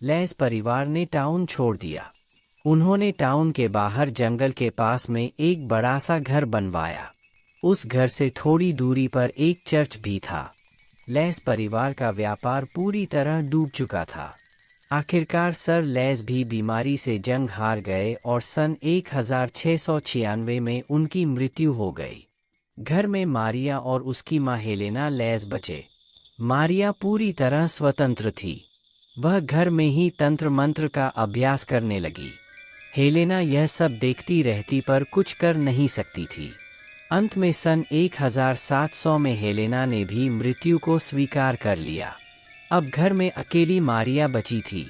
Less परिवार ने town छोड़ दिया। उन्होंने टाउन के बाहर जंगल के पास में एक बड़ा सा घर बनवाया। उस घर से थोड़ी दूरी पर एक चर्च भी था। लेस परिवार का व्यापार पूरी तरह डूब चुका था। आखिरकार सर लेस भी बीमारी से जंग हार गए और सन 1696 में उनकी मृत्यु हो गई। घर में मारिया और उसकी माँ हेलेना लेस बचे। मारिया पूरी तरह स्वतंत्र थी। वह घर में ही तंत्र मंत्र का अभ्यास करने लगी। हेलेना यह सब देखती रहती पर कुछ कर नहीं सकती थी। अंत में सन 1700 में हेलेना ने भी मृत्यु को स्वीकार कर लिया। अब घर में अकेली मारिया बची थी।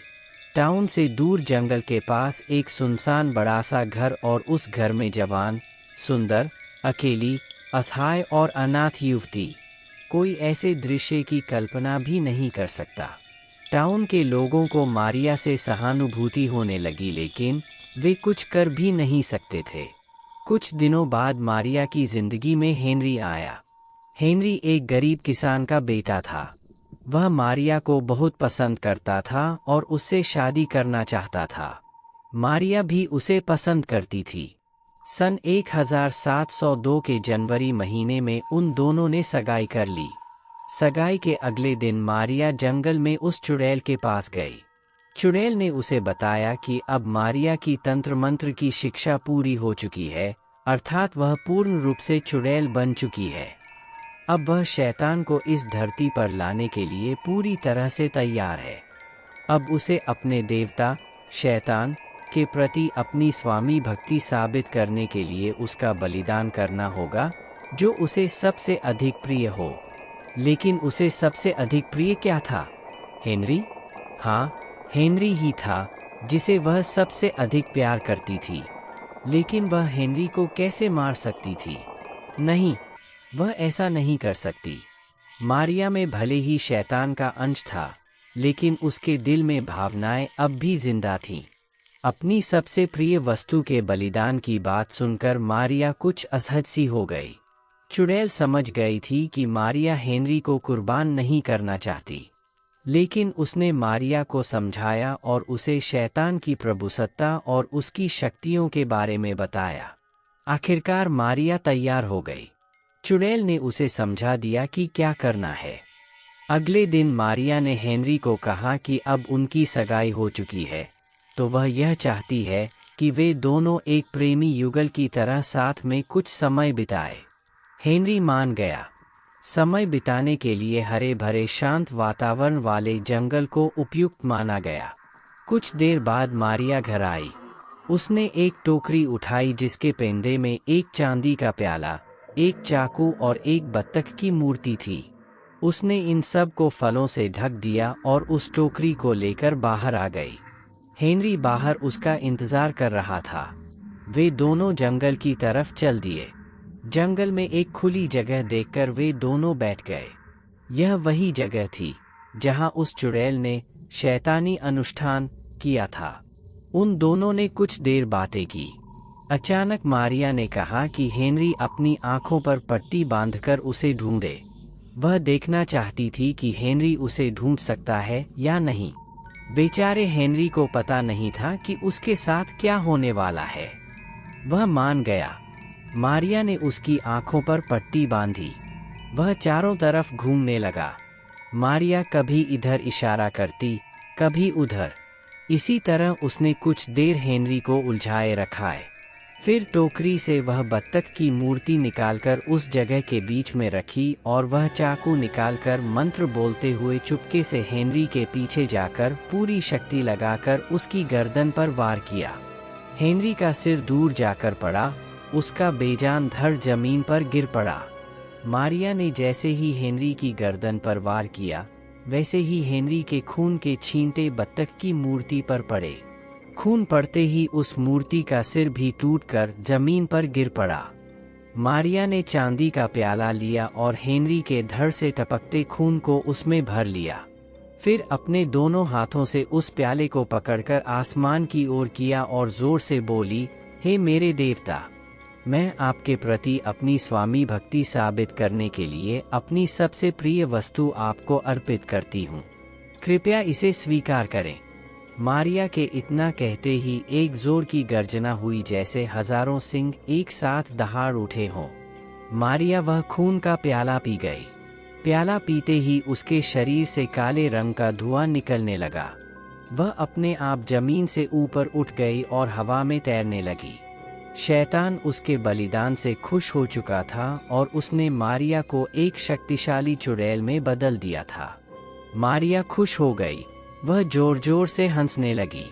टाउन से दूर जंगल के पास एक सुनसान बड़ा सा घर और उस घर में जवान, सुंदर, अकेली, असहाय और अनाथ युवती। कोई ऐसे दृश्य की कल्पना भी नहीं कर सकता। टाउन के लोगों को मारिया से सहानुभूति होने लगी लेकिन वे कुछ कर भी नहीं सकते थे। कुछ दिनों बाद मारिया की जिंदगी में हेनरी आया। हेनरी एक गरीब किसान का बेटा था। वह मारिया को बहुत पसंद करता था और उससे शादी करना चाहता था। मारिया भी उसे पसंद करती थी। सन 1702 के जनवरी महीने में उन दोनों ने सगाई कर ली। सगाई के अगले दिन मारिया जंगल में उस चुड़ैल के पास गई। चुड़ैल ने उसे बताया कि अब मारिया की तंत्र मंत्र की शिक्षा पूरी हो चुकी है, अर्थात वह पूर्ण रूप से चुड़ैल बन चुकी है। अब वह शैतान को इस धरती पर लाने के लिए पूरी तरह से तैयार है। अब उसे अपने देवता, शैतान, के प्रति अपनी स्वामी भक्ति साबित करने के लिए उसका बलिदान करना होगा, जो उसे सबसे अधिक प्रिय हो। लेकिन उसे सबसे अधिक प्रिय क्या था? हेनरी? हाँ, हेनरी ही था, जिसे वह सबसे अधिक प्यार करती थी। लेकिन वह हेनरी को कैसे मार सकती थी? नहीं, वह ऐसा नहीं कर सकती। मारिया में भले ही शैतान का अंश था, लेकिन उसके दिल में भावनाएं अब भी जिंदा थीं। अपनी सबसे प्रिय वस्तु के बलिदान की बात सुनकर मारिया कुछ असहज सी हो गई। चुड़ैल समझ गई थी कि मारिया हेनरी को कुर्बान नहीं करना चाहती। लेकिन उसने मारिया को समझाया और उसे शैतान की प्रभुसत्ता और उसकी शक्तियों के बारे में बताया। आखिरकार मारिया तैयार हो गई। चुड़ैल ने उसे समझा दिया कि क्या करना है। अगले दिन मारिया ने हेनरी को कहा कि अब उनकी सगाई हो चुकी है, तो वह यह चाहती है कि वे दोनों एक प्रेमी युगल की तरह साथ में कुछ समय बिताए। हेनरी मान गया। समय बिताने के लिए हरे भरे शांत वातावरण वाले जंगल को उपयुक्त माना गया। कुछ देर बाद मारिया घर आई। उसने एक टोकरी उठाई जिसके पेंदे में एक चांदी का प्याला, एक चाकू और एक बत्तख की मूर्ति थी। उसने इन सब को फलों से ढक दिया और उस टोकरी को लेकर बाहर आ गई। हेनरी बाहर उसका इंतजार कर रहा था। वे दोनों जंगल की तरफ चल दिए। जंगल में एक खुली जगह देखकर वे दोनों बैठ गए। यह वही जगह थी जहां उस चुड़ैल ने शैतानी अनुष्ठान किया था। उन दोनों ने कुछ देर बातें की। अचानक मारिया ने कहा कि हेनरी अपनी आंखों पर पट्टी बांधकर उसे ढूंढे। वह देखना चाहती थी कि हेनरी उसे ढूंढ सकता है या नहीं। बेचारे हेनरी को पता नहीं था कि उसके साथ क्या होने वाला है। वह मान गया। मारिया ने उसकी आंखों पर पट्टी बांधी। वह चारों तरफ घूमने लगा। मारिया कभी इधर इशारा करती, कभी उधर। इसी तरह उसने कुछ देर हेनरी को उलझाए रखा है। फिर टोकरी से वह बत्तख की मूर्ति निकालकर उस जगह के बीच में रखी और वह चाकू निकालकर मंत्र बोलते हुए चुपके से हेनरी के पीछे जाकर पूरी शक्ति लगाकर उसकी गर्दन पर वार किया। हेनरी का सिर दूर जाकर पड़ा। उसका बेजान धड़ जमीन पर गिर पड़ा। मारिया ने जैसे ही हेनरी की गर्दन पर वार किया, वैसे ही हेनरी के खून के छींटे बत्तख की मूर्ति पर पड़े। खून पड़ते ही उस मूर्ति का सिर भी टूटकर जमीन पर गिर पड़ा। मारिया ने चांदी का प्याला लिया और हेनरी के धड़ से टपकते खून को उसमें भर लिया। फिर अपने दोनों हाथों से उस प्याले को पकड़कर आसमान की ओर किया और जोर से बोली, हे मेरे देवता, मैं आपके प्रति अपनी स्वामी भक्ति साबित करने के लिए अपनी सबसे प्रिय वस्तु आपको अर्पित करती हूँ। कृपया इसे स्वीकार करें। मारिया के इतना कहते ही एक जोर की गर्जना हुई, जैसे हजारों सिंह एक साथ दहाड़ उठे हों। मारिया वह खून का प्याला पी गई। प्याला पीते ही उसके शरीर से काले रंग का धुआं निकलने लगा। वह अपने आप जमीन से ऊपर उठ गई और हवा में तैरने लगी। शैतान उसके बलिदान से खुश हो चुका था और उसने मारिया को एक शक्तिशाली चुड़ैल में बदल दिया था। मारिया खुश हो गई। वह जोर जोर से हंसने लगी।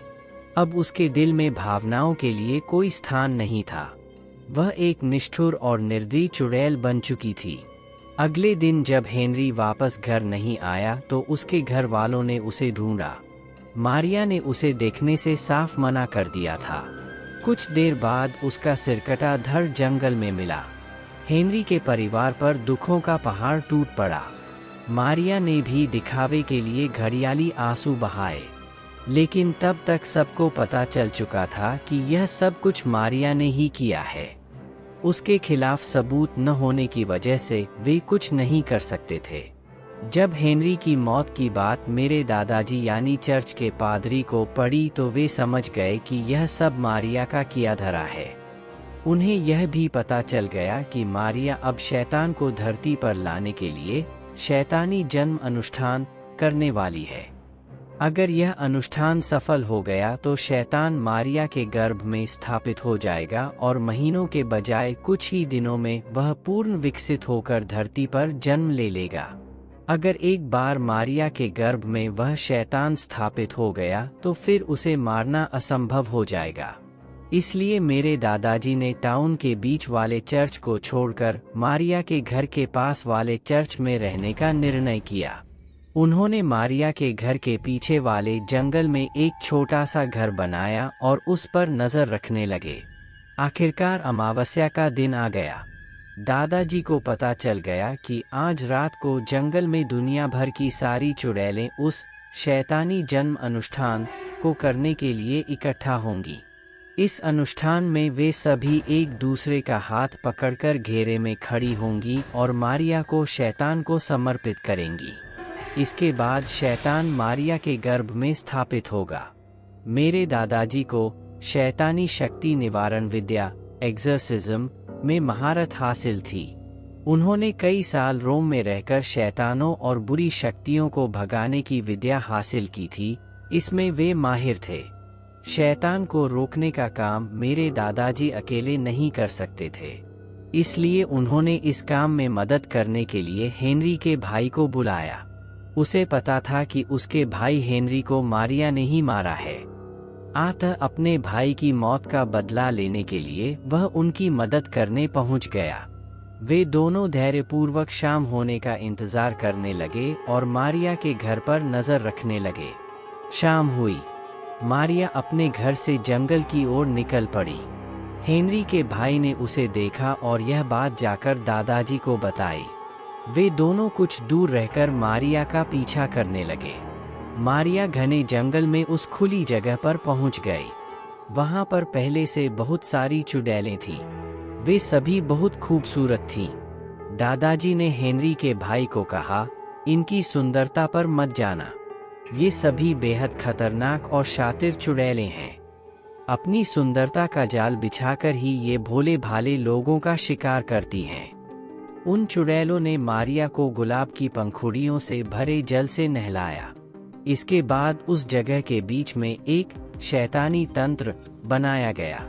अब उसके दिल में भावनाओं के लिए कोई स्थान नहीं था। वह एक निष्ठुर और निर्दयी चुड़ैल बन चुकी थी। अगले दिन जब हेनरी वापस घर नहीं आया तो उसके घर वालों ने उसे ढूंढा। मारिया ने उसे देखने से साफ मना कर दिया था। कुछ देर बाद उसका सिरकटा धड़ जंगल में मिला। हेनरी के परिवार पर दुखों का पहाड़ टूट पड़ा। मारिया ने भी दिखावे के लिए घड़ियाली आंसू बहाए, लेकिन तब तक सबको पता चल चुका था कि यह सब कुछ मारिया ने ही किया है। उसके खिलाफ सबूत न होने की वजह से वे कुछ नहीं कर सकते थे। जब हेनरी की मौत की बात मेरे दादाजी यानी चर्च के पादरी को पड़ी तो वे समझ गए कि यह सब मारिया का किया धरा है। उन्हें यह भी पता चल गया कि मारिया अब शैतान को धरती पर लाने के लिए शैतानी जन्म अनुष्ठान करने वाली है। अगर यह अनुष्ठान सफल हो गया तो शैतान मारिया के गर्भ में स्थापित हो जाएगा और महीनों के बजाय कुछ ही दिनों में वह पूर्ण विकसित होकर धरती पर जन्म ले लेगा। अगर एक बार मारिया के गर्भ में वह शैतान स्थापित हो गया तो फिर उसे मारना असंभव हो जाएगा। इसलिए मेरे दादाजी ने टाउन के बीच वाले चर्च को छोड़कर मारिया के घर के पास वाले चर्च में रहने का निर्णय किया। उन्होंने मारिया के घर के पीछे वाले जंगल में एक छोटा सा घर बनाया और उस पर नजर रखने लगे। आखिरकार अमावस्या का दिन आ गया। दादाजी को पता चल गया कि आज रात को जंगल में दुनिया भर की सारी चुड़ैलें उस शैतानी जन्म अनुष्ठान को करने के लिए इकट्ठा होंगी। इस अनुष्ठान में वे सभी एक दूसरे का हाथ पकड़कर घेरे में खड़ी होंगी और मारिया को शैतान को समर्पित करेंगी। इसके बाद शैतान मारिया के गर्भ में स्थापित होगा। मेरे दादाजी को शैतानी शक्ति निवारण विद्या एक्सर्सिज्म में महारत हासिल थी। उन्होंने कई साल रोम में रहकर शैतानों और बुरी शक्तियों को भगाने की विद्या हासिल की थी। इसमें वे माहिर थे। शैतान को रोकने का काम मेरे दादाजी अकेले नहीं कर सकते थे, इसलिए उन्होंने इस काम में मदद करने के लिए हेनरी के भाई को बुलाया। उसे पता था कि उसके भाई हेनरी को मारिया ने ही मारा है। अतः अपने भाई की मौत का बदला लेने के लिए वह उनकी मदद करने पहुंच गया। वे दोनों धैर्यपूर्वक शाम होने का इंतजार करने लगे और मारिया के घर पर नजर रखने लगे। शाम हुई। मारिया अपने घर से जंगल की ओर निकल पड़ी। हेनरी के भाई ने उसे देखा और यह बात जाकर दादाजी को बताई। वे दोनों कुछ दूर रहकर मारिया का पीछा करने लगे। मारिया घने जंगल में उस खुली जगह पर पहुंच गई। वहां पर पहले से बहुत सारी चुड़ैलें थीं। वे सभी बहुत खूबसूरत थीं। दादाजी ने हेनरी के भाई को कहा, इनकी सुंदरता पर मत जाना। ये सभी बेहद खतरनाक और शातिर चुड़ैलें हैं। अपनी सुंदरता का जाल बिछाकर ही ये भोले भाले लोगों का शिकार करती हैं। उन चुड़ैलों ने मारिया को गुलाब की पंखुड़ियों से भरे जल से नहलाया। इसके बाद उस जगह के बीच में एक शैतानी तंत्र बनाया गया।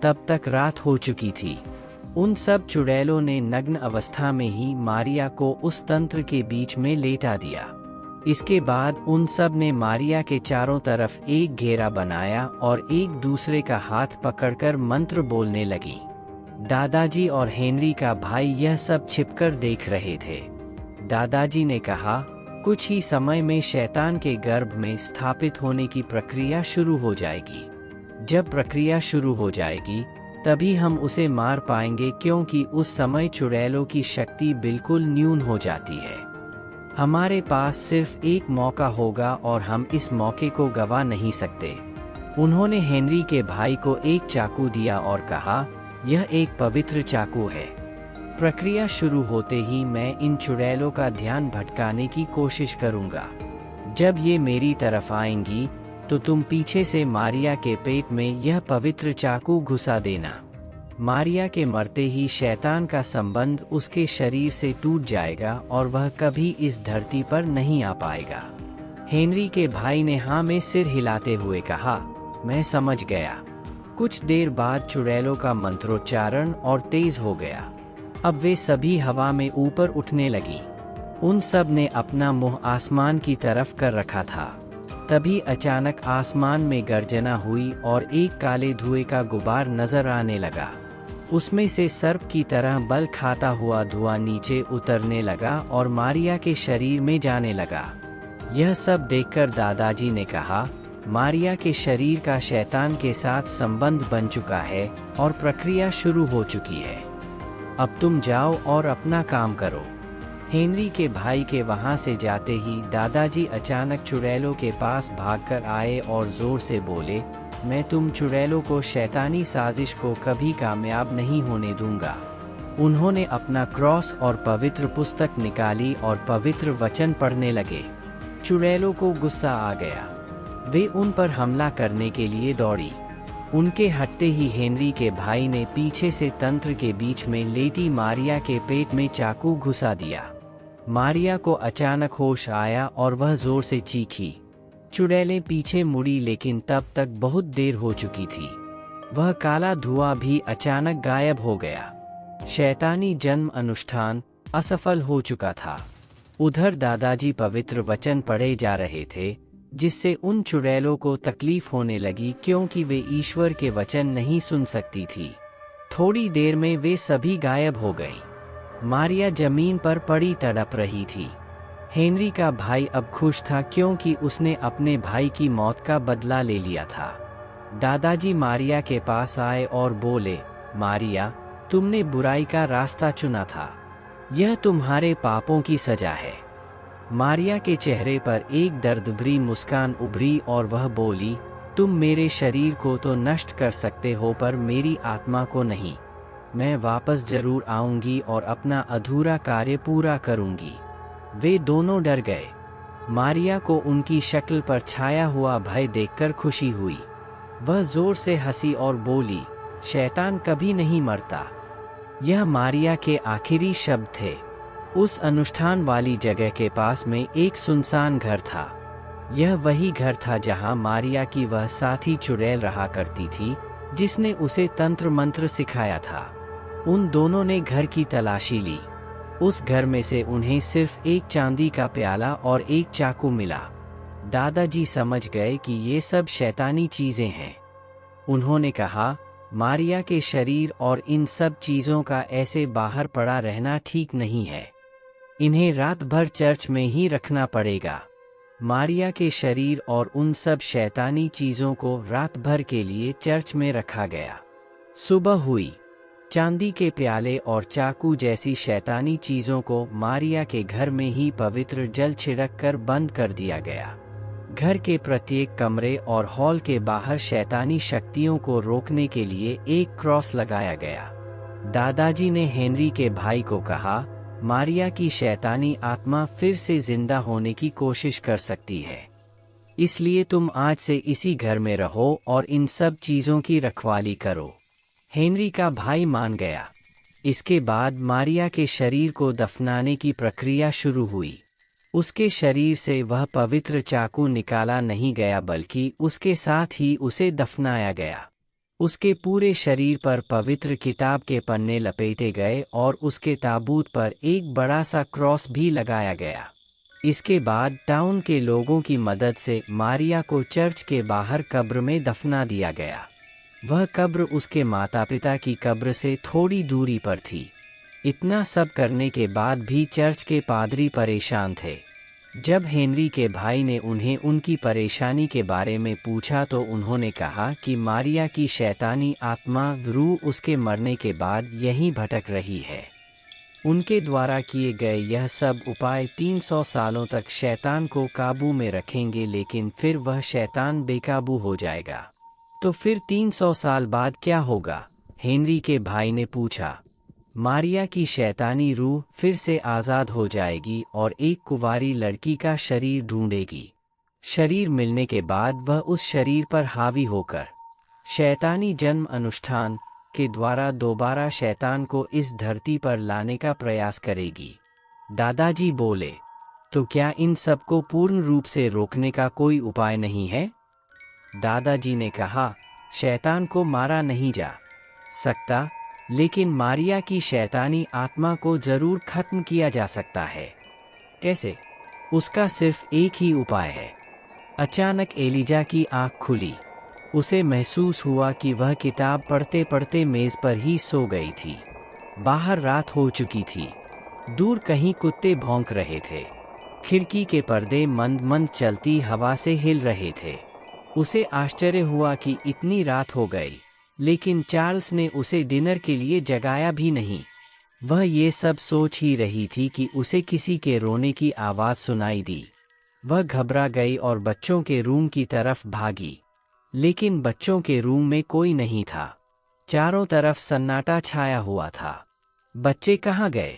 तब तक रात हो चुकी थी। उन सब चुड़ैलों ने नग्न अवस्था में ही मारिया को उस तंत्र के बीच में लेटा दिया। इसके बाद उन सब ने मारिया के चारों तरफ एक घेरा बनाया और एक दूसरे का हाथ पकड़कर मंत्र बोलने लगी। दादाजी और हेनरी का भाई यह सब छिपकर देख रहे थे। दादाजी ने कहा, कुछ ही समय में शैतान के गर्भ में स्थापित होने की प्रक्रिया शुरू हो जाएगी। जब प्रक्रिया शुरू हो जाएगी तभी हम उसे मार पाएंगे, क्योंकि उस समय चुड़ैलों की शक्ति बिल्कुल न्यून हो जाती है। हमारे पास सिर्फ एक मौका होगा और हम इस मौके को गवा नहीं सकते। उन्होंने हेनरी के भाई को एक चाकू दिया और कहा, यह एक पवित्र चाकू है। प्रक्रिया शुरू होते ही मैं इन चुड़ैलों का ध्यान भटकाने की कोशिश करूंगा। जब ये मेरी तरफ आएंगी तो तुम पीछे से मारिया के पेट में यह पवित्र चाकू घुसा देना। मारिया के मरते ही शैतान का संबंध उसके शरीर से टूट जाएगा और वह कभी इस धरती पर नहीं आ पाएगा। हेनरी के भाई ने हाँ में सिर हिलाते हुए कहा, मैं समझ गया। कुछ देर बाद चुड़ैलों का मंत्रोच्चारण और तेज हो गया। अब वे सभी हवा में ऊपर उठने लगी। उन सब ने अपना मुंह आसमान की तरफ कर रखा था। तभी अचानक आसमान में गर्जना हुई और एक काले धुएं का गुबार नजर आने लगा। उसमें से सर्प की तरह बल खाता हुआ धुआं नीचे उतरने लगा और मारिया के शरीर में जाने लगा। यह सब देखकर दादाजी ने कहा, मारिया के शरीर का शैतान के साथ संबंध बन चुका है और प्रक्रिया शुरू हो चुकी है। अब तुम जाओ और अपना काम करो। हेनरी के भाई के वहां से जाते ही दादाजी अचानक चुड़ैलों के पास भागकर आए और जोर से बोले, मैं तुम चुड़ैलों को शैतानी साजिश को कभी कामयाब नहीं होने दूंगा। उन्होंने अपना क्रॉस और पवित्र पुस्तक निकाली और पवित्र वचन पढ़ने लगे। चुड़ैलों को गुस्सा आ गया। वे उन पर हमला करने के लिए दौड़ी। उनके हटते ही हेनरी के भाई ने पीछे से तंत्र के बीच में लेटी मारिया के पेट में चाकू घुसा दिया। मारिया को अचानक होश आया और वह जोर से चीखी। चुड़ैलें पीछे मुड़ी लेकिन तब तक बहुत देर हो चुकी थी। वह काला धुआं भी अचानक गायब हो गया। शैतानी जन्म अनुष्ठान असफल हो चुका था। उधर दादाजी पवित्र वचन पढ़े जा रहे थे, जिससे उन चुड़ैलों को तकलीफ होने लगी क्योंकि वे ईश्वर के वचन नहीं सुन सकती थी। थोड़ी देर में वे सभी गायब हो गईं। मारिया जमीन पर पड़ी तड़प रही थी। हेनरी का भाई अब खुश था क्योंकि उसने अपने भाई की मौत का बदला ले लिया था। दादाजी मारिया के पास आए और बोले, मारिया, तुमने बुराई का रास्ता चुना था। यह तुम्हारे पापों की सजा है। मारिया के चेहरे पर एक दर्दभरी मुस्कान उभरी और वह बोली, तुम मेरे शरीर को तो नष्ट कर सकते हो पर मेरी आत्मा को नहीं। मैं वापस जरूर आऊंगी और अपना अधूरा कार्य पूरा करूंगी। वे दोनों डर गए। मारिया को उनकी शक्ल पर छाया हुआ भय देखकर खुशी हुई। वह जोर से हंसी और बोली, शैतान कभी नहीं मरता। यह मारिया के आखिरी शब्द थे। उस अनुष्ठान वाली जगह के पास में एक सुनसान घर था। यह वही घर था जहां मारिया की वह साथी चुड़ैल रहा करती थी, जिसने उसे तंत्र मंत्र सिखाया था। उन दोनों ने घर की तलाशी ली। उस घर में से उन्हें सिर्फ एक चांदी का प्याला और एक चाकू मिला। दादाजी समझ गए कि ये सब शैतानी चीजें हैं। उन्होंने कहा, मारिया के शरीर और इन सब चीजों का ऐसे बाहर पड़ा रहना ठीक नहीं है। इन्हें रात भर चर्च में ही रखना पड़ेगा। मारिया के शरीर और उन सब शैतानी चीजों को रात भर के लिए चर्च में रखा गया। सुबह हुई। चांदी के प्याले और चाकू जैसी शैतानी चीजों को मारिया के घर में ही पवित्र जल छिड़क कर बंद कर दिया गया। घर के प्रत्येक कमरे और हॉल के बाहर शैतानी शक्तियों को रोकने के लिए एक क्रॉस लगाया गया। दादाजी ने हेनरी के भाई को कहा, मारिया की शैतानी आत्मा फिर से जिंदा होने की कोशिश कर सकती है, इसलिए तुम आज से इसी घर में रहो और इन सब चीजों की रखवाली करो। हेनरी का भाई मान गया। इसके बाद मारिया के शरीर को दफनाने की प्रक्रिया शुरू हुई। उसके शरीर से वह पवित्र चाकू निकाला नहीं गया बल्कि उसके साथ ही उसे दफनाया गया। उसके पूरे शरीर पर पवित्र किताब के पन्ने लपेटे गए और उसके ताबूत पर एक बड़ा सा क्रॉस भी लगाया गया। इसके बाद टाउन के लोगों की मदद से मारिया को चर्च के बाहर कब्र में दफना दिया गया। वह कब्र उसके माता पिता की कब्र से थोड़ी दूरी पर थी। इतना सब करने के बाद भी चर्च के पादरी परेशान थे। जब हेनरी के भाई ने उन्हें उनकी परेशानी के बारे में पूछा तो उन्होंने कहा कि मारिया की शैतानी आत्मा रूह उसके मरने के बाद यहीं भटक रही है। उनके द्वारा किए गए यह सब उपाय 300 सालों तक शैतान को काबू में रखेंगे, लेकिन फिर वह शैतान बेकाबू हो जाएगा। तो फिर 300 साल बाद क्या होगा? हेनरी के भाई ने पूछा। मारिया की शैतानी रूह फिर से आज़ाद हो जाएगी और एक कुंवारी लड़की का शरीर ढूंढेगी। शरीर मिलने के बाद वह उस शरीर पर हावी होकर शैतानी जन्म अनुष्ठान के द्वारा दोबारा शैतान को इस धरती पर लाने का प्रयास करेगी। दादाजी बोले, तो क्या इन सबको पूर्ण रूप से रोकने का कोई उपाय नहीं है? दादाजी ने कहा, शैतान को मारा नहीं जा सकता, लेकिन मारिया की शैतानी आत्मा को जरूर खत्म किया जा सकता है। कैसे? उसका सिर्फ एक ही उपाय है। अचानक एलिजा की आंख खुली। उसे महसूस हुआ कि वह किताब पढ़ते पढ़ते मेज पर ही सो गई थी। बाहर रात हो चुकी थी। दूर कहीं कुत्ते भौंक रहे थे। खिड़की के पर्दे मंद मंद चलती हवा से हिल रहे थे। उसे आश्चर्य हुआ कि इतनी रात हो गई, लेकिन चार्ल्स ने उसे डिनर के लिए जगाया भी नहीं। वह ये सब सोच ही रही थी कि उसे किसी के रोने की आवाज़ सुनाई दी। वह घबरा गई और बच्चों के रूम की तरफ भागी, लेकिन बच्चों के रूम में कोई नहीं था। चारों तरफ सन्नाटा छाया हुआ था। बच्चे कहाँ गए?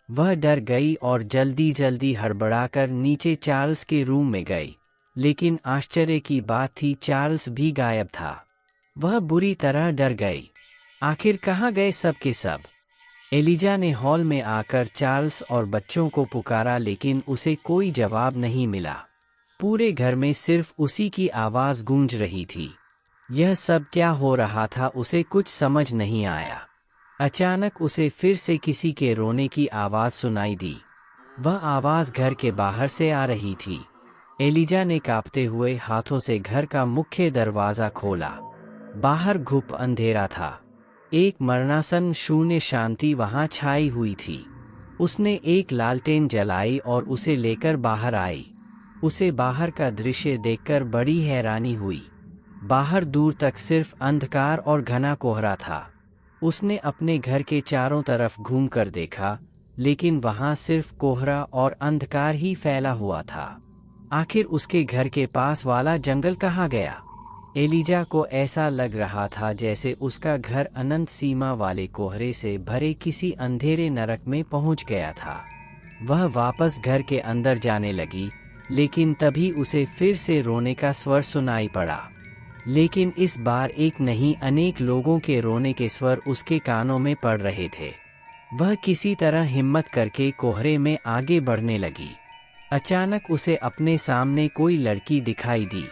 वह डर गई और जल्दी जल्दी हड़बड़ाकर नीचे चार्ल्स के रूम में गई, लेकिन आश्चर्य की बात थी, चार्ल्स भी गायब था। वह बुरी तरह डर गई। आखिर कहाँ गए सब के सब? एलिजा ने हॉल में आकर चार्ल्स और बच्चों को पुकारा, लेकिन उसे कोई जवाब नहीं मिला। पूरे घर में सिर्फ उसी की आवाज़ गूंज रही थी। यह सब क्या हो रहा था, उसे कुछ समझ नहीं आया। अचानक उसे फिर से किसी के रोने की आवाज़ सुनाई दी। वह आवाज़ घर के बाहर से आ रही थी। एलिजा ने कांपते हुए हाथों से घर का मुख्य दरवाज़ा खोला। बाहर घुप अंधेरा था। एक मरणासन शून्य शांति वहां छाई हुई थी। उसने एक लालटेन जलाई और उसे लेकर बाहर आई। उसे बाहर का दृश्य देखकर बड़ी हैरानी हुई। बाहर दूर तक सिर्फ अंधकार और घना कोहरा था। उसने अपने घर के चारों तरफ घूमकर देखा, लेकिन वहां सिर्फ कोहरा और अंधकार ही फैला हुआ था। आखिर उसके घर के पास वाला जंगल कहाँ गया? एलिजा को ऐसा लग रहा था जैसे उसका घर अनंत सीमा वाले कोहरे से भरे किसी अंधेरे नरक में पहुंच गया था। वह वापस घर के अंदर जाने लगी, लेकिन तभी उसे फिर से रोने का स्वर सुनाई पड़ा। लेकिन इस बार एक नहीं, अनेक लोगों के रोने के स्वर उसके कानों में पड़ रहे थे। वह किसी तरह हिम्मत करके कोहरे में आगे बढ़ने लगी। अचानक उसे अपने सामने कोई लड़की दिखाई दी।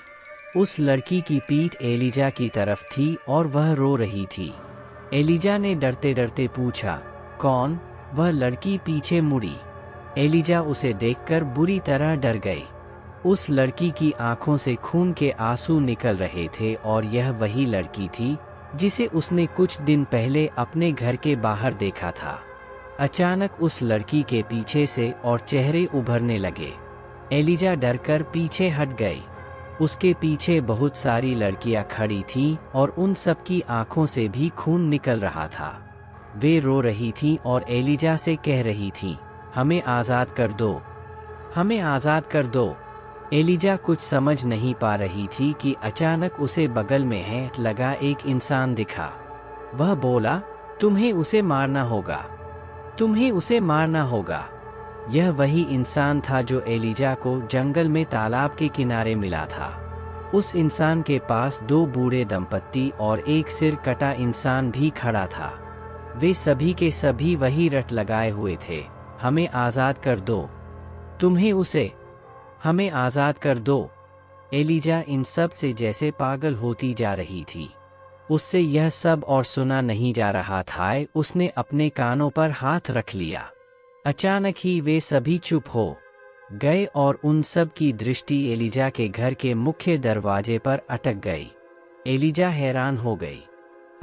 उस लड़की की पीठ एलिजा की तरफ थी और वह रो रही थी। एलिजा ने डरते डरते पूछा, कौन? वह लड़की पीछे मुड़ी। एलिजा उसे देखकर बुरी तरह डर गई। उस लड़की की आंखों से खून के आंसू निकल रहे थे और यह वही लड़की थी जिसे उसने कुछ दिन पहले अपने घर के बाहर देखा था। अचानक उस लड़की के पीछे से और चेहरे उभरने लगे। एलिजा डरकर पीछे हट गई। उसके पीछे बहुत सारी लड़कियां खड़ी थीं और उन सब की आंखों से भी खून निकल रहा था। वे रो रही थीं और एलिजा से कह रही थीं, हमें आज़ाद कर दो, हमें आज़ाद कर दो। एलिजा कुछ समझ नहीं पा रही थी कि अचानक उसे बगल में है लगा एक इंसान दिखा। वह बोला, तुम्हें उसे मारना होगा, तुम्हें उसे मारना होगा। यह वही इंसान था जो एलिजा को जंगल में तालाब के किनारे मिला था। उस इंसान के पास दो बूढ़े दंपत्ति और एक सिर कटा इंसान भी खड़ा था। वे सभी के सभी वही रट लगाए हुए थे, हमें आज़ाद कर दो, तुम्हें उसे, हमें आज़ाद कर दो। एलिजा इन सब से जैसे पागल होती जा रही थी। उससे यह सब और सुना नहीं जा रहा था। उसने अपने कानों पर हाथ रख लिया। अचानक ही वे सभी चुप हो गए और उन सब की दृष्टि एलिजा के घर के मुख्य दरवाजे पर अटक गई। एलिजा हैरान हो गई।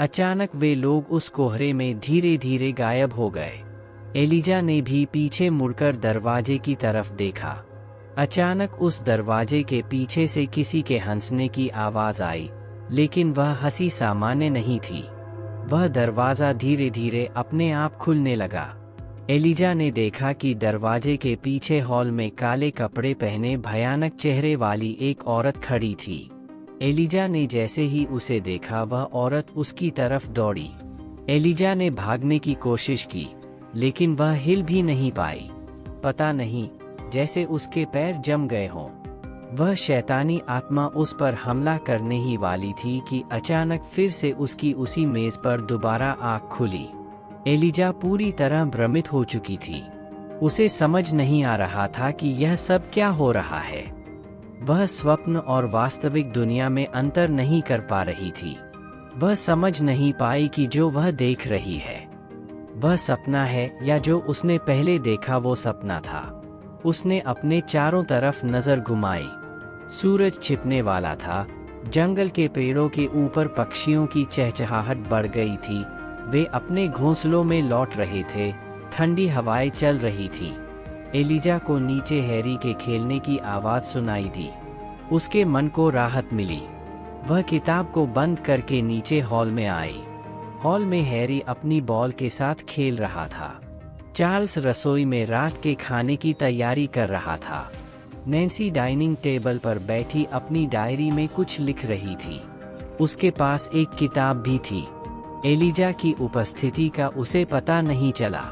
अचानक वे लोग उस कोहरे में धीरे धीरे गायब हो गए। एलिजा ने भी पीछे मुड़कर दरवाजे की तरफ देखा। अचानक उस दरवाजे के पीछे से किसी के हंसने की आवाज़ आई, लेकिन वह हंसी सामान्य नहीं थी। वह दरवाज़ा धीरे धीरे अपने आप खुलने लगा। एलिजा ने देखा कि दरवाजे के पीछे हॉल में काले कपड़े पहने भयानक चेहरे वाली एक औरत खड़ी थी। एलिजा ने जैसे ही उसे देखा, वह औरत उसकी तरफ दौड़ी। एलिजा ने भागने की कोशिश की, लेकिन वह हिल भी नहीं पाई। पता नहीं, जैसे उसके पैर जम गए हों। वह शैतानी आत्मा उस पर हमला करने ही वाली थी कि अचानक फिर से उसकी उसी मेज पर दोबारा आँख खुली। एलिजा पूरी तरह भ्रमित हो चुकी थी। उसे समझ नहीं आ रहा था कि यह सब क्या हो रहा है। वह स्वप्न और वास्तविक दुनिया में अंतर नहीं कर पा रही थी। वह समझ नहीं पाई कि जो वह देख रही है वह सपना है या जो उसने पहले देखा वो सपना था। उसने अपने चारों तरफ नजर घुमाई। सूरज छिपने वाला था। जंगल के पेड़ों के ऊपर पक्षियों की चहचहाहट बढ़ गई थी। वे अपने घोंसलों में लौट रहे थे। ठंडी हवाएं चल रही थी। एलिजा को नीचे हैरी के खेलने की आवाज़ सुनाई दी। उसके मन को राहत मिली। वह किताब को बंद करके नीचे हॉल में आई। हॉल में हैरी अपनी बॉल के साथ खेल रहा था। चार्ल्स रसोई में रात के खाने की तैयारी कर रहा था। नैन्सी डाइनिंग टेबल पर बैठी अपनी डायरी में कुछ लिख रही थी। उसके पास एक किताब भी थी। एलिजा की उपस्थिति का उसे पता नहीं चला।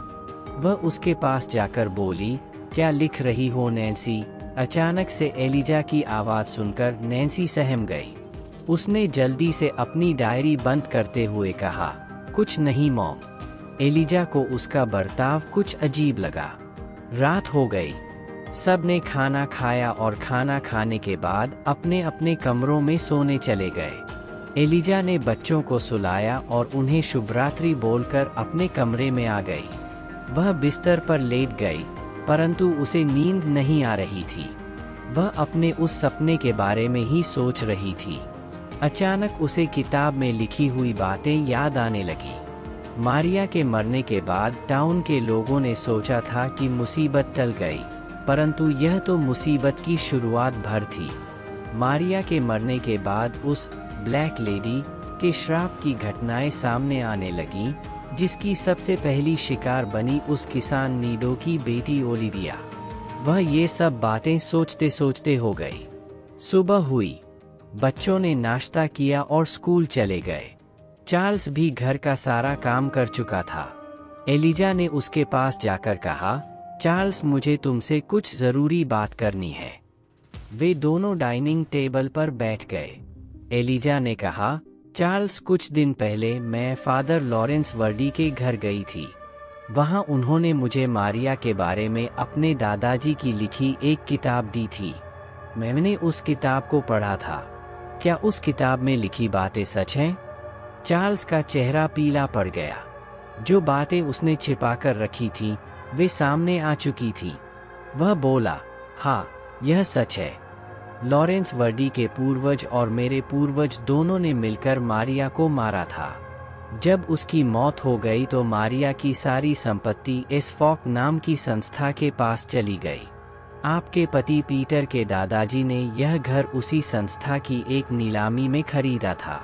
वह उसके पास जाकर बोली, क्या लिख रही हो नैन्सी? अचानक से एलिजा की आवाज़ सुनकर नैन्सी सहम गई। उसने जल्दी से अपनी डायरी बंद करते हुए कहा, कुछ नहीं मॉम। एलिजा को उसका बर्ताव कुछ अजीब लगा। रात हो गई। सब ने खाना खाया और खाना खाने के बाद अपने अपने कमरों में सोने चले गए। एलिजा ने बच्चों को सुलाया और उन्हें शुभरात्रि बोलकर अपने कमरे में आ गई। वह बिस्तर पर लेट गई, परंतु उसे नींद नहीं आ रही थी। वह अपने उस सपने के बारे में ही सोच रही थी। अचानक उसे किताब में लिखी हुई बातें याद आने लगी। मारिया के मरने के बाद टाउन के लोगों ने सोचा था कि मुसीबत टल गई, परंतु यह तो मुसीबत की शुरुआत भर थी। मारिया के मरने के बाद उस ब्लैक लेडी के श्राप की घटनाएं सामने आने लगीं, जिसकी सबसे पहली शिकार बनी उस किसान नीडो की बेटी ओलिविया। वह ये सब बातें सोचते सोचते हो गई। सुबह हुई। बच्चों ने नाश्ता किया और स्कूल चले गए। चार्ल्स भी घर का सारा काम कर चुका था। एलिजा ने उसके पास जाकर कहा, चार्ल्स मुझे तुमसे कुछ ज़रूरी बात करनी है। वे दोनों डाइनिंग टेबल पर बैठ गए। एलिजा ने कहा, चार्ल्स कुछ दिन पहले मैं फादर लॉरेंस वर्डी के घर गई थी। वहाँ उन्होंने मुझे मारिया के बारे में अपने दादाजी की लिखी एक किताब दी थी। मैंने उस किताब को पढ़ा था। क्या उस किताब में लिखी बातें सच हैं? चार्ल्स का चेहरा पीला पड़ गया। जो बातें उसने छिपाकर रखी थीं, वे सामने आ चुकी थीं। वह बोला, हाँ, यह सच है। लॉरेंस वर्डी के पूर्वज और मेरे पूर्वज दोनों ने मिलकर मारिया को मारा था। जब उसकी मौत हो गई तो मारिया की सारी संपत्ति एसफॉक नाम की संस्था के पास चली गई। आपके पति पीटर के दादाजी ने यह घर उसी संस्था की एक नीलामी में खरीदा था।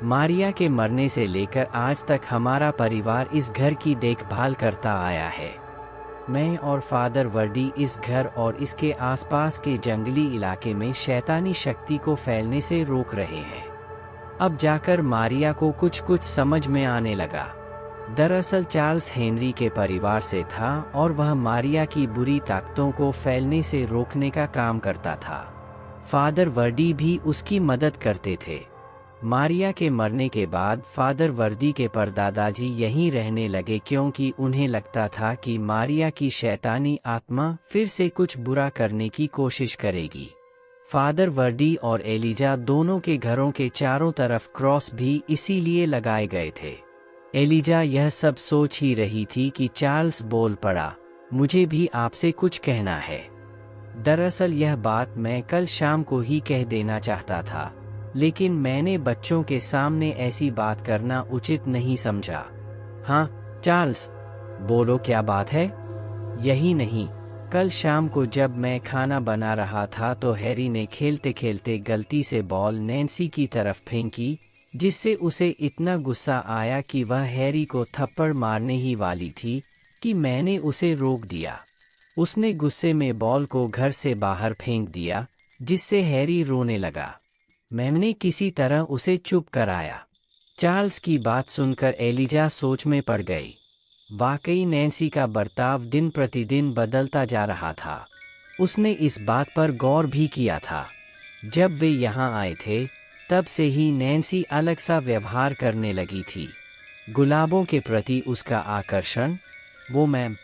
मारिया के मरने से लेकर आज तक हमारा परिवार इस घर की देखभाल करता आया है। मैं और फादर वर्डी इस घर और इसके आसपास के जंगली इलाके में शैतानी शक्ति को फैलने से रोक रहे हैं। अब जाकर मारिया को कुछ कुछ समझ में आने लगा। दरअसल चार्ल्स हेनरी के परिवार से था और वह मारिया की बुरी ताकतों को फैलने से रोकने का काम करता था। फादर वर्डी भी उसकी मदद करते थे। मारिया के मरने के बाद फादर वर्दी के परदादाजी यहीं रहने लगे क्योंकि उन्हें लगता था कि मारिया की शैतानी आत्मा फिर से कुछ बुरा करने की कोशिश करेगी। फादर वर्दी और एलिजा दोनों के घरों के चारों तरफ क्रॉस भी इसीलिए लगाए गए थे। एलिजा यह सब सोच ही रही थी कि चार्ल्स बोल पड़ा, मुझे भी आपसे कुछ कहना है। दरअसल यह बात मैं कल शाम को ही कह देना चाहता था, लेकिन मैंने बच्चों के सामने ऐसी बात करना उचित नहीं समझा। हाँ चार्ल्स, बोलो क्या बात है? यही नहीं, कल शाम को जब मैं खाना बना रहा था तो हैरी ने खेलते खेलते गलती से बॉल नैन्सी की तरफ फेंकी, जिससे उसे इतना गुस्सा आया कि वह हैरी को थप्पड़ मारने ही वाली थी कि मैंने उसे रोक दिया। उसने गुस्से में बॉल को घर से बाहर फेंक दिया, जिससे हैरी रोने लगा। मैंने किसी तरह उसे चुप कराया। चार्ल्स की बात सुनकर एलिजा सोच में पड़ गई। वाकई नैन्सी का बर्ताव दिन प्रतिदिन बदलता जा रहा था। उसने इस बात पर गौर भी किया था। जब वे यहाँ आए थे, तब से ही नैन्सी अलग सा व्यवहार करने लगी थी। गुलाबों के प्रति उसका आकर्षण। वो मैम,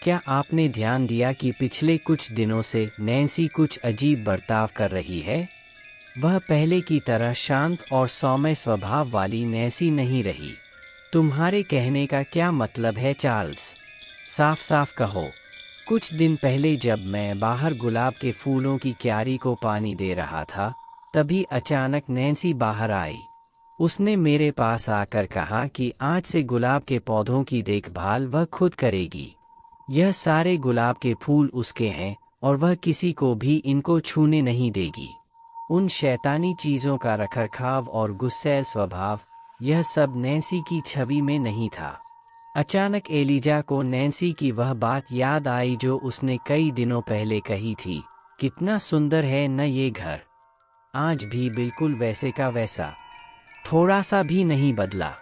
क्या आपने ध्यान दिया कि पिछले कुछ दिनों से नैन्सी कुछ अजीब बर्ताव कर रही है? वह पहले की तरह शांत और सौम्य स्वभाव वाली नैन्सी नहीं रही। तुम्हारे कहने का क्या मतलब है चार्ल्स? साफ साफ कहो। कुछ दिन पहले जब मैं बाहर गुलाब के फूलों की क्यारी को पानी दे रहा था, तभी अचानक नैन्सी बाहर आई। उसने मेरे पास आकर कहा कि आज से गुलाब के पौधों की देखभाल वह खुद करेगी। यह सारे गुलाब के फूल उसके हैं और वह किसी को भी इनको छूने नहीं देगी। उन शैतानी चीज़ों का रखरखाव और गुस्सैल स्वभाव, यह सब नैन्सी की छवि में नहीं था। अचानक एलिजा को नैन्सी की वह बात याद आई जो उसने कई दिनों पहले कही थी, कितना सुंदर है न ये घर। आज भी बिल्कुल वैसे का वैसा, थोड़ा सा भी नहीं बदला।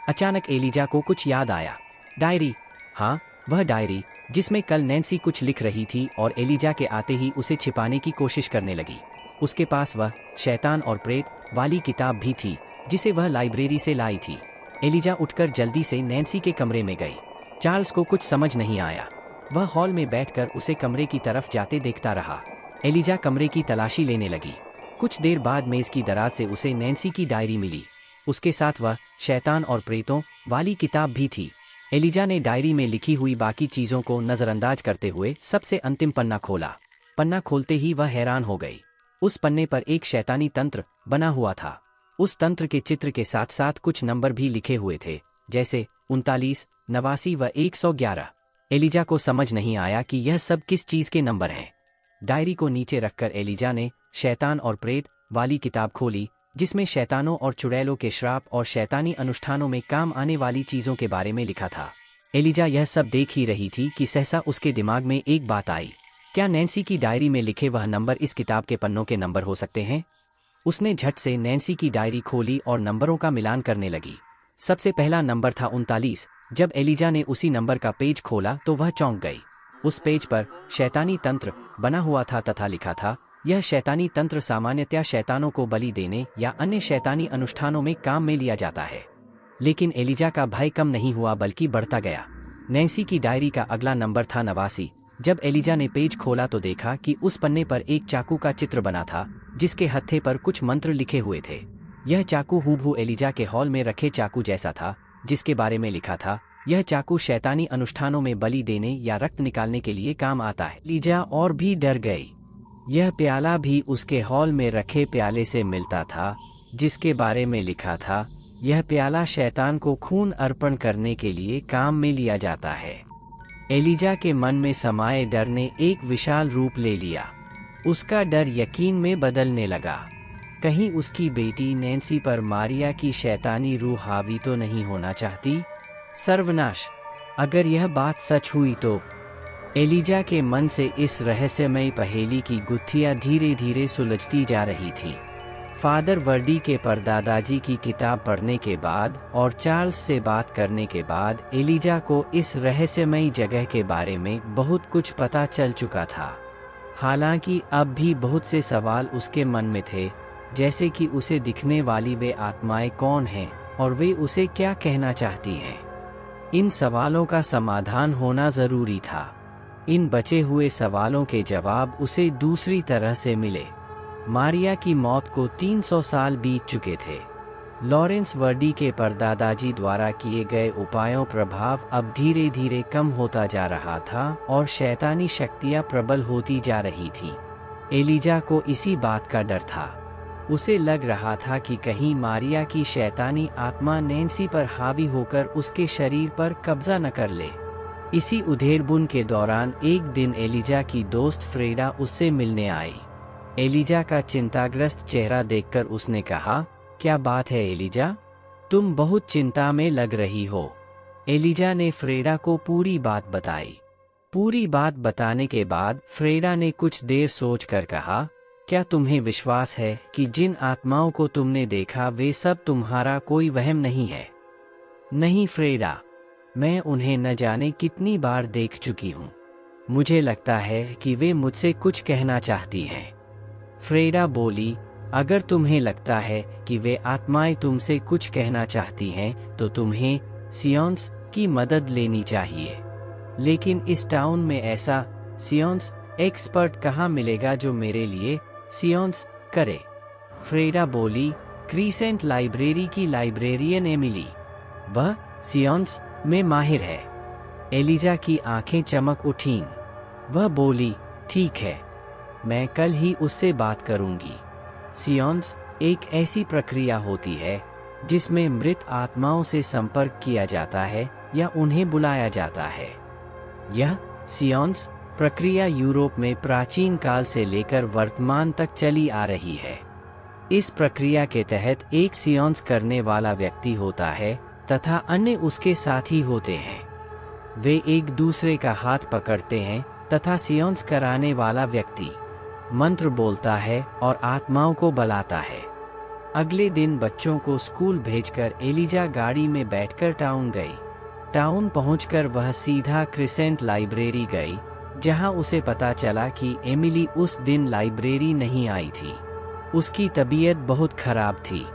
अचानक एलिजा को कुछ याद आया। डायरी। हाँ, वह डायरी जिसमें कल नैन्सी कुछ लिख रही थी और एलिजा के आते ही उसे छिपाने की कोशिश करने लगी। उसके पास वह शैतान और प्रेत वाली किताब भी थी जिसे वह लाइब्रेरी से लाई थी। एलिजा उठकर जल्दी से नैन्सी के कमरे में गई। चार्ल्स को कुछ समझ नहीं आया। वह हॉल में बैठकर उसे कमरे की तरफ जाते देखता रहा। एलिजा कमरे की तलाशी लेने लगी। कुछ देर बाद मेज की दराज से उसे नैन्सी की डायरी मिली। उसके साथ वह शैतान और प्रेतों वाली किताब भी थी। एलिजा ने डायरी में लिखी हुई बाकी चीज़ों को नज़रअंदाज करते हुए सबसे अंतिम पन्ना खोला। पन्ना खोलते ही वह हैरान हो गई। उस पन्ने पर एक शैतानी तंत्र बना हुआ था। उस तंत्र के चित्र के साथ साथ कुछ नंबर भी लिखे हुए थे, जैसे 39, 89 व 111। एलिजा को समझ नहीं आया कि यह सब किस चीज़ के नंबर हैं। डायरी को नीचे रखकर एलिजा ने शैतान और प्रेत वाली किताब खोली, जिसमें शैतानों और चुड़ैलों के श्राप और शैतानी अनुष्ठानों में काम आने वाली चीज़ों के बारे में लिखा था। एलिजा यह सब देख ही रही थी कि सहसा उसके दिमाग में एक बात आई। क्या नैन्सी की डायरी में लिखे वह नंबर इस किताब के पन्नों के नंबर हो सकते हैं? उसने झट से नैन्सी की डायरी खोली और नंबरों का मिलान करने लगी। सबसे पहला नंबर था 39। जब एलिजा ने उसी नंबर का पेज खोला तो वह चौंक गई। उस पेज पर शैतानी तंत्र बना हुआ था तथा लिखा था, यह शैतानी तंत्र सामान्यतया शैतानों को बलि देने या अन्य शैतानी अनुष्ठानों में काम में लिया जाता है। लेकिन एलिजा का भय कम नहीं हुआ बल्कि बढ़ता गया। नैन्सी की डायरी का अगला नंबर था 89। जब एलिजा ने पेज खोला तो देखा कि उस पन्ने पर एक चाकू का चित्र बना था, जिसके हत्थे पर कुछ मंत्र लिखे हुए थे। यह चाकू हूबहू एलिजा के हॉल में रखे चाकू जैसा था, जिसके बारे में लिखा था, यह चाकू शैतानी अनुष्ठानों में बलि देने या रक्त निकालने के लिए काम आता है। एलिजा और भी डर गई। यह प्याला भी उसके हॉल में रखे प्याले से मिलता था, जिसके बारे में लिखा था, यह प्याला शैतान को खून अर्पण करने के लिए काम में लिया जाता है। एलिजा के मन में समाये डर ने एक विशाल रूप ले लिया। उसका डर यकीन में बदलने लगा। कहीं उसकी बेटी नैन्सी पर मारिया की शैतानी रूह हावी तो नहीं होना चाहती? सर्वनाश! अगर यह बात सच हुई तो। एलिजा के मन से इस रहस्यमयी पहेली की गुत्थियां धीरे धीरे सुलझती जा रही थी। फादर वर्डी के परदादाजी की किताब पढ़ने के बाद और चार्ल्स से बात करने के बाद एलिजा को इस रहस्यमयी जगह के बारे में बहुत कुछ पता चल चुका था। हालांकि अब भी बहुत से सवाल उसके मन में थे, जैसे कि उसे दिखने वाली वे आत्माएं कौन हैं और वे उसे क्या कहना चाहती हैं। इन सवालों का समाधान होना ज़रूरी था। इन बचे हुए सवालों के जवाब उसे दूसरी तरह से मिले। मारिया की मौत को 300 साल बीत चुके थे। लॉरेंस वर्डी के परदादाजी द्वारा किए गए उपायों प्रभाव अब धीरे धीरे कम होता जा रहा था और शैतानी शक्तियां प्रबल होती जा रही थीं। एलिजा को इसी बात का डर था। उसे लग रहा था कि कहीं मारिया की शैतानी आत्मा नैन्सी पर हावी होकर उसके शरीर पर कब्जा न कर ले। इसी उधेड़बुन के दौरान एक दिन एलिजा की दोस्त फ्रेडा उससे मिलने आई। एलिजा का चिंताग्रस्त चेहरा देखकर उसने कहा, क्या बात है एलिजा? तुम बहुत चिंता में लग रही हो। एलिजा ने फ्रेडा को पूरी बात बताई। पूरी बात बताने के बाद फ्रेडा ने कुछ देर सोचकर कहा, क्या तुम्हें विश्वास है कि जिन आत्माओं को तुमने देखा वे सब तुम्हारा कोई वहम नहीं है? नहीं फ्रेडा, मैं उन्हें न जाने कितनी बार देख चुकी हूँ। मुझे लगता है कि वे मुझसे कुछ कहना चाहती हैं। फ्रेडा बोली, अगर तुम्हें लगता है कि वे आत्माएं तुमसे कुछ कहना चाहती हैं तो तुम्हें सियोंस की मदद लेनी चाहिए। लेकिन इस टाउन में ऐसा सियोंस एक्सपर्ट कहाँ मिलेगा जो मेरे लिए सियोंस करे? फ्रेडा बोली, क्रीसेंट लाइब्रेरी की लाइब्रेरियन एमिली। वह सियोंस में माहिर है। एलिजा की आंखें चमक उठीं। वह बोली, ठीक है, मैं कल ही उससे बात करूंगी। सियोंस एक ऐसी प्रक्रिया होती है जिसमें मृत आत्माओं से संपर्क किया जाता है या उन्हें बुलाया जाता है। यह सियोंस प्रक्रिया यूरोप में प्राचीन काल से लेकर वर्तमान तक चली आ रही है। इस प्रक्रिया के तहत एक सियोंस करने वाला व्यक्ति होता है तथा अन्य उसके साथी होते हैं। वे एक दूसरे का हाथ पकड़ते हैं तथा सियोंस कराने वाला व्यक्ति मंत्र बोलता है और आत्माओं को बुलाता है। अगले दिन बच्चों को स्कूल भेजकर एलिजा गाड़ी में बैठकर टाउन गई। टाउन पहुंचकर वह सीधा क्रिसेंट लाइब्रेरी गई, जहां उसे पता चला कि एमिली उस दिन लाइब्रेरी नहीं आई थी। उसकी तबीयत बहुत खराब थी।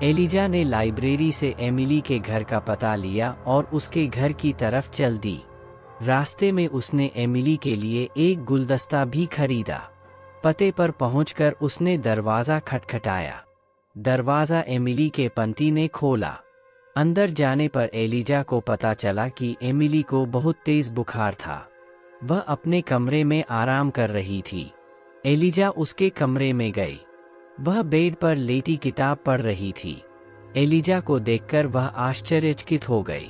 एलिजा ने लाइब्रेरी से एमिली के घर का पता लिया और उसके घर की तरफ चल दी। रास्ते में उसने एमिली के लिए एक गुलदस्ता भी खरीदा। पते पर पहुंचकर उसने दरवाज़ा खटखटाया। दरवाज़ा एमिली के पति ने खोला। अंदर जाने पर एलिजा को पता चला कि एमिली को बहुत तेज बुखार था। वह अपने कमरे में आराम कर रही थी। एलिजा उसके कमरे में गई। वह बेड पर लेटी किताब पढ़ रही थी। एलिजा को देखकर वह आश्चर्यचकित हो गई।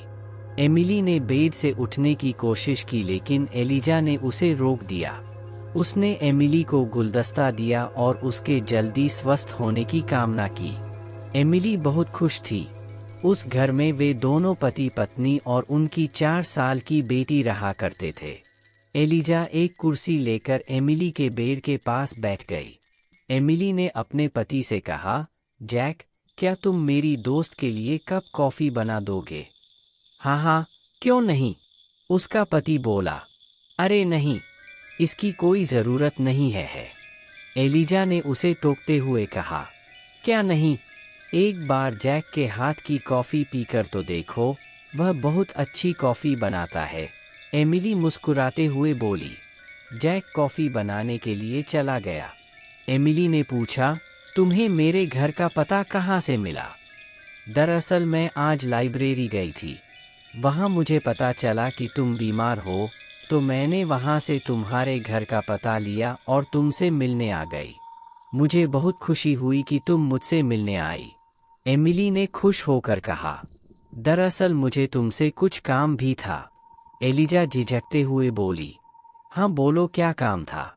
एमिली ने बेड से उठने की कोशिश की लेकिन एलिजा ने उसे रोक दिया। उसने एमिली को गुलदस्ता दिया और उसके जल्दी स्वस्थ होने की कामना की। एमिली बहुत खुश थी। उस घर में वे दोनों पति पत्नी और उनकी 4 साल की बेटी रहा करते थे। एलिजा एक कुर्सी लेकर एमिली के बेड के पास बैठ गई। एमिली ने अपने पति से कहा, जैक, क्या तुम मेरी दोस्त के लिए कप कॉफ़ी बना दोगे? हाँ हाँ, क्यों नहीं, उसका पति बोला। अरे नहीं, इसकी कोई ज़रूरत नहीं है। एलिजा ने उसे टोकते हुए कहा। क्या नहीं? एक बार जैक के हाथ की कॉफ़ी पीकर तो देखो, वह बहुत अच्छी कॉफ़ी बनाता है। एमिली मुस्कुराते हुए बोली। जैक कॉफ़ी बनाने के लिए चला गया। एमिली ने पूछा, तुम्हें मेरे घर का पता कहाँ से मिला? दरअसल मैं आज लाइब्रेरी गई थी। वहाँ मुझे पता चला कि तुम बीमार हो, तो मैंने वहाँ से तुम्हारे घर का पता लिया और तुमसे मिलने आ गई। मुझे बहुत खुशी हुई कि तुम मुझसे मिलने आई। एमिली ने खुश होकर कहा। दरअसल मुझे तुमसे कुछ काम भी था। एलिजा झिझकते हुए बोली। हाँ बोलो, क्या काम था?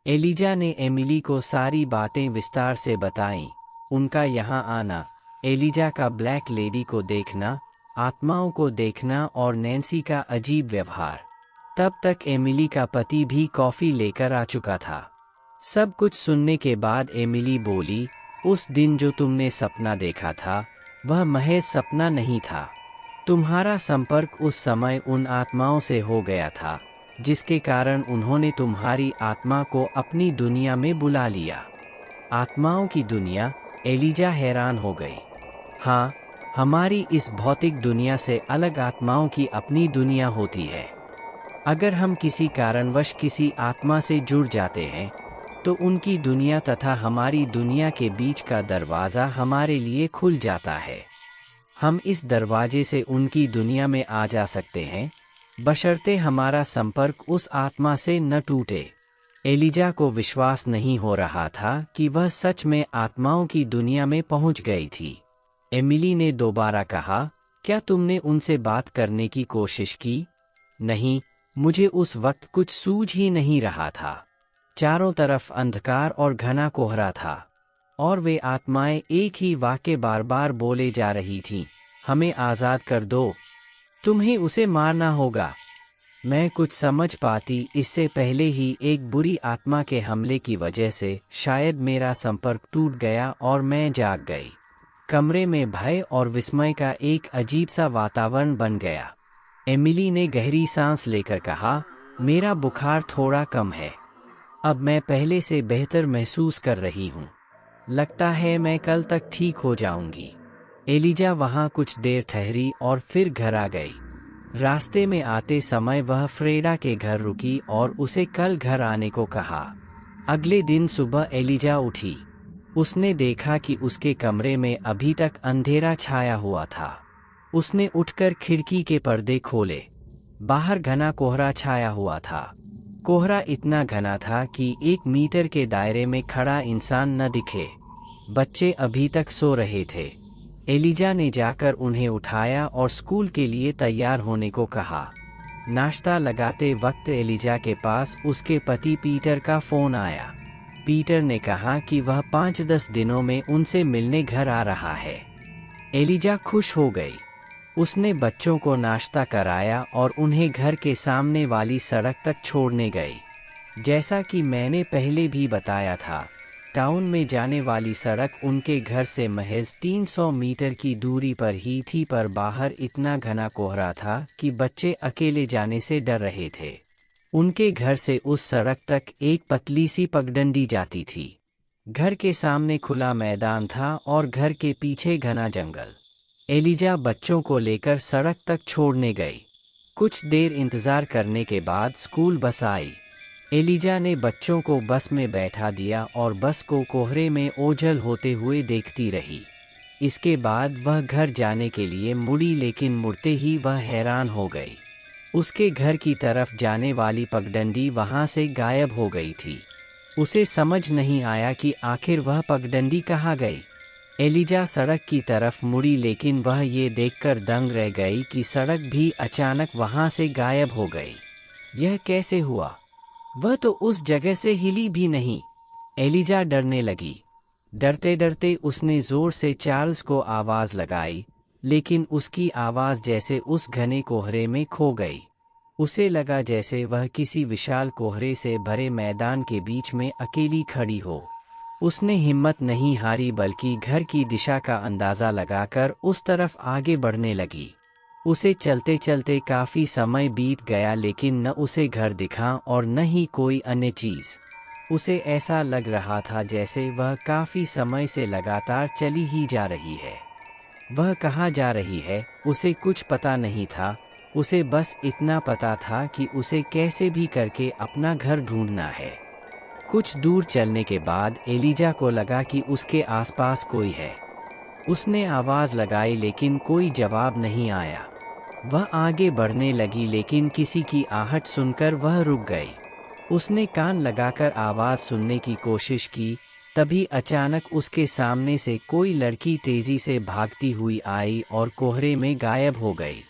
एलिजा ने एमिली को सारी बातें विस्तार से बताईं। उनका यहाँ आना, एलिजा का ब्लैक लेडी को देखना, आत्माओं को देखना और नैन्सी का अजीब व्यवहार। तब तक एमिली का पति भी कॉफ़ी लेकर आ चुका था। सब कुछ सुनने के बाद एमिली बोली, उस दिन जो तुमने सपना देखा था वह महज सपना नहीं था। तुम्हारा संपर्क उस समय उन आत्माओं से हो गया था जिसके कारण उन्होंने तुम्हारी आत्मा को अपनी दुनिया में बुला लिया। आत्माओं की दुनिया? एलिजा हैरान हो गई। हाँ, हमारी इस भौतिक दुनिया से अलग आत्माओं की अपनी दुनिया होती है। अगर हम किसी कारणवश किसी आत्मा से जुड़ जाते हैं तो उनकी दुनिया तथा हमारी दुनिया के बीच का दरवाज़ा हमारे लिए खुल जाता है। हम इस दरवाजे से उनकी दुनिया में आ जा सकते हैं, बशर्ते हमारा संपर्क उस आत्मा से न टूटे। एलिजा को विश्वास नहीं हो रहा था कि वह सच में आत्माओं की दुनिया में पहुंच गई थी। एमिली ने दोबारा कहा, क्या तुमने उनसे बात करने की कोशिश की? नहीं, मुझे उस वक्त कुछ सूझ ही नहीं रहा था। चारों तरफ अंधकार और घना कोहरा था और वे आत्माएं एक ही वाक्य बार बार बोले जा रही थीं, हमें आज़ाद कर दो, तुम्हें उसे मारना होगा। मैं कुछ समझ पाती इससे पहले ही एक बुरी आत्मा के हमले की वजह से शायद मेरा संपर्क टूट गया और मैं जाग गई। कमरे में भय और विस्मय का एक अजीब सा वातावरण बन गया। एमिली ने गहरी सांस लेकर कहा, मेरा बुखार थोड़ा कम है। अब मैं पहले से बेहतर महसूस कर रही हूँ। लगता है मैं कल तक ठीक हो जाऊंगी। एलिजा वहाँ कुछ देर ठहरी और फिर घर आ गई। रास्ते में आते समय वह फ्रेडा के घर रुकी और उसे कल घर आने को कहा। अगले दिन सुबह एलिजा उठी। उसने देखा कि उसके कमरे में अभी तक अंधेरा छाया हुआ था। उसने उठकर खिड़की के पर्दे खोले। बाहर घना कोहरा छाया हुआ था। कोहरा इतना घना था कि 1 मीटर के दायरे में खड़ा इंसान न दिखे। बच्चे अभी तक सो रहे थे। एलिजा ने जाकर उन्हें उठाया और स्कूल के लिए तैयार होने को कहा। नाश्ता लगाते वक्त एलिजा के पास उसके पति पीटर का फ़ोन आया। पीटर ने कहा कि वह 5-10 दिनों में उनसे मिलने घर आ रहा है। एलिजा खुश हो गई। उसने बच्चों को नाश्ता कराया और उन्हें घर के सामने वाली सड़क तक छोड़ने गई। जैसा कि मैंने पहले भी बताया था, टाउन में जाने वाली सड़क उनके घर से महज 300 मीटर की दूरी पर ही थी, पर बाहर इतना घना कोहरा था कि बच्चे अकेले जाने से डर रहे थे। उनके घर से उस सड़क तक एक पतली सी पगडंडी जाती थी। घर के सामने खुला मैदान था और घर के पीछे घना जंगल। एलिजा बच्चों को लेकर सड़क तक छोड़ने गई। कुछ देर इंतज़ार करने के बाद स्कूल बस आई। एलिजा ने बच्चों को बस में बैठा दिया और बस को कोहरे में ओझल होते हुए देखती रही। इसके बाद वह घर जाने के लिए मुड़ी, लेकिन मुड़ते ही वह हैरान हो गई। उसके घर की तरफ जाने वाली पगडंडी वहाँ से गायब हो गई थी। उसे समझ नहीं आया कि आखिर वह पगडंडी कहाँ गई। एलिजा सड़क की तरफ मुड़ी, लेकिन वह ये देखकर दंग रह गई कि सड़क भी अचानक वहाँ से गायब हो गई। यह कैसे हुआ? वह तो उस जगह से हिली भी नहीं। एलिजा डरने लगी। डरते डरते उसने ज़ोर से चार्ल्स को आवाज़ लगाई, लेकिन उसकी आवाज़ जैसे उस घने कोहरे में खो गई। उसे लगा जैसे वह किसी विशाल कोहरे से भरे मैदान के बीच में अकेली खड़ी हो। उसने हिम्मत नहीं हारी, बल्कि घर की दिशा का अंदाज़ा लगाकर उस तरफ आगे बढ़ने लगी। उसे चलते चलते काफ़ी समय बीत गया, लेकिन न उसे घर दिखा और न ही कोई अन्य चीज़। उसे ऐसा लग रहा था जैसे वह काफ़ी समय से लगातार चली ही जा रही है। वह कहाँ जा रही है, उसे कुछ पता नहीं था। उसे बस इतना पता था कि उसे कैसे भी करके अपना घर ढूंढना है। कुछ दूर चलने के बाद एलिजा को लगा कि उसके आसपास कोई है। उसने आवाज़ लगाई, लेकिन कोई जवाब नहीं आया। वह आगे बढ़ने लगी, लेकिन किसी की आहट सुनकर वह रुक गई। उसने कान लगाकर आवाज़ सुनने की कोशिश की। तभी अचानक उसके सामने से कोई लड़की तेज़ी से भागती हुई आई और कोहरे में गायब हो गई।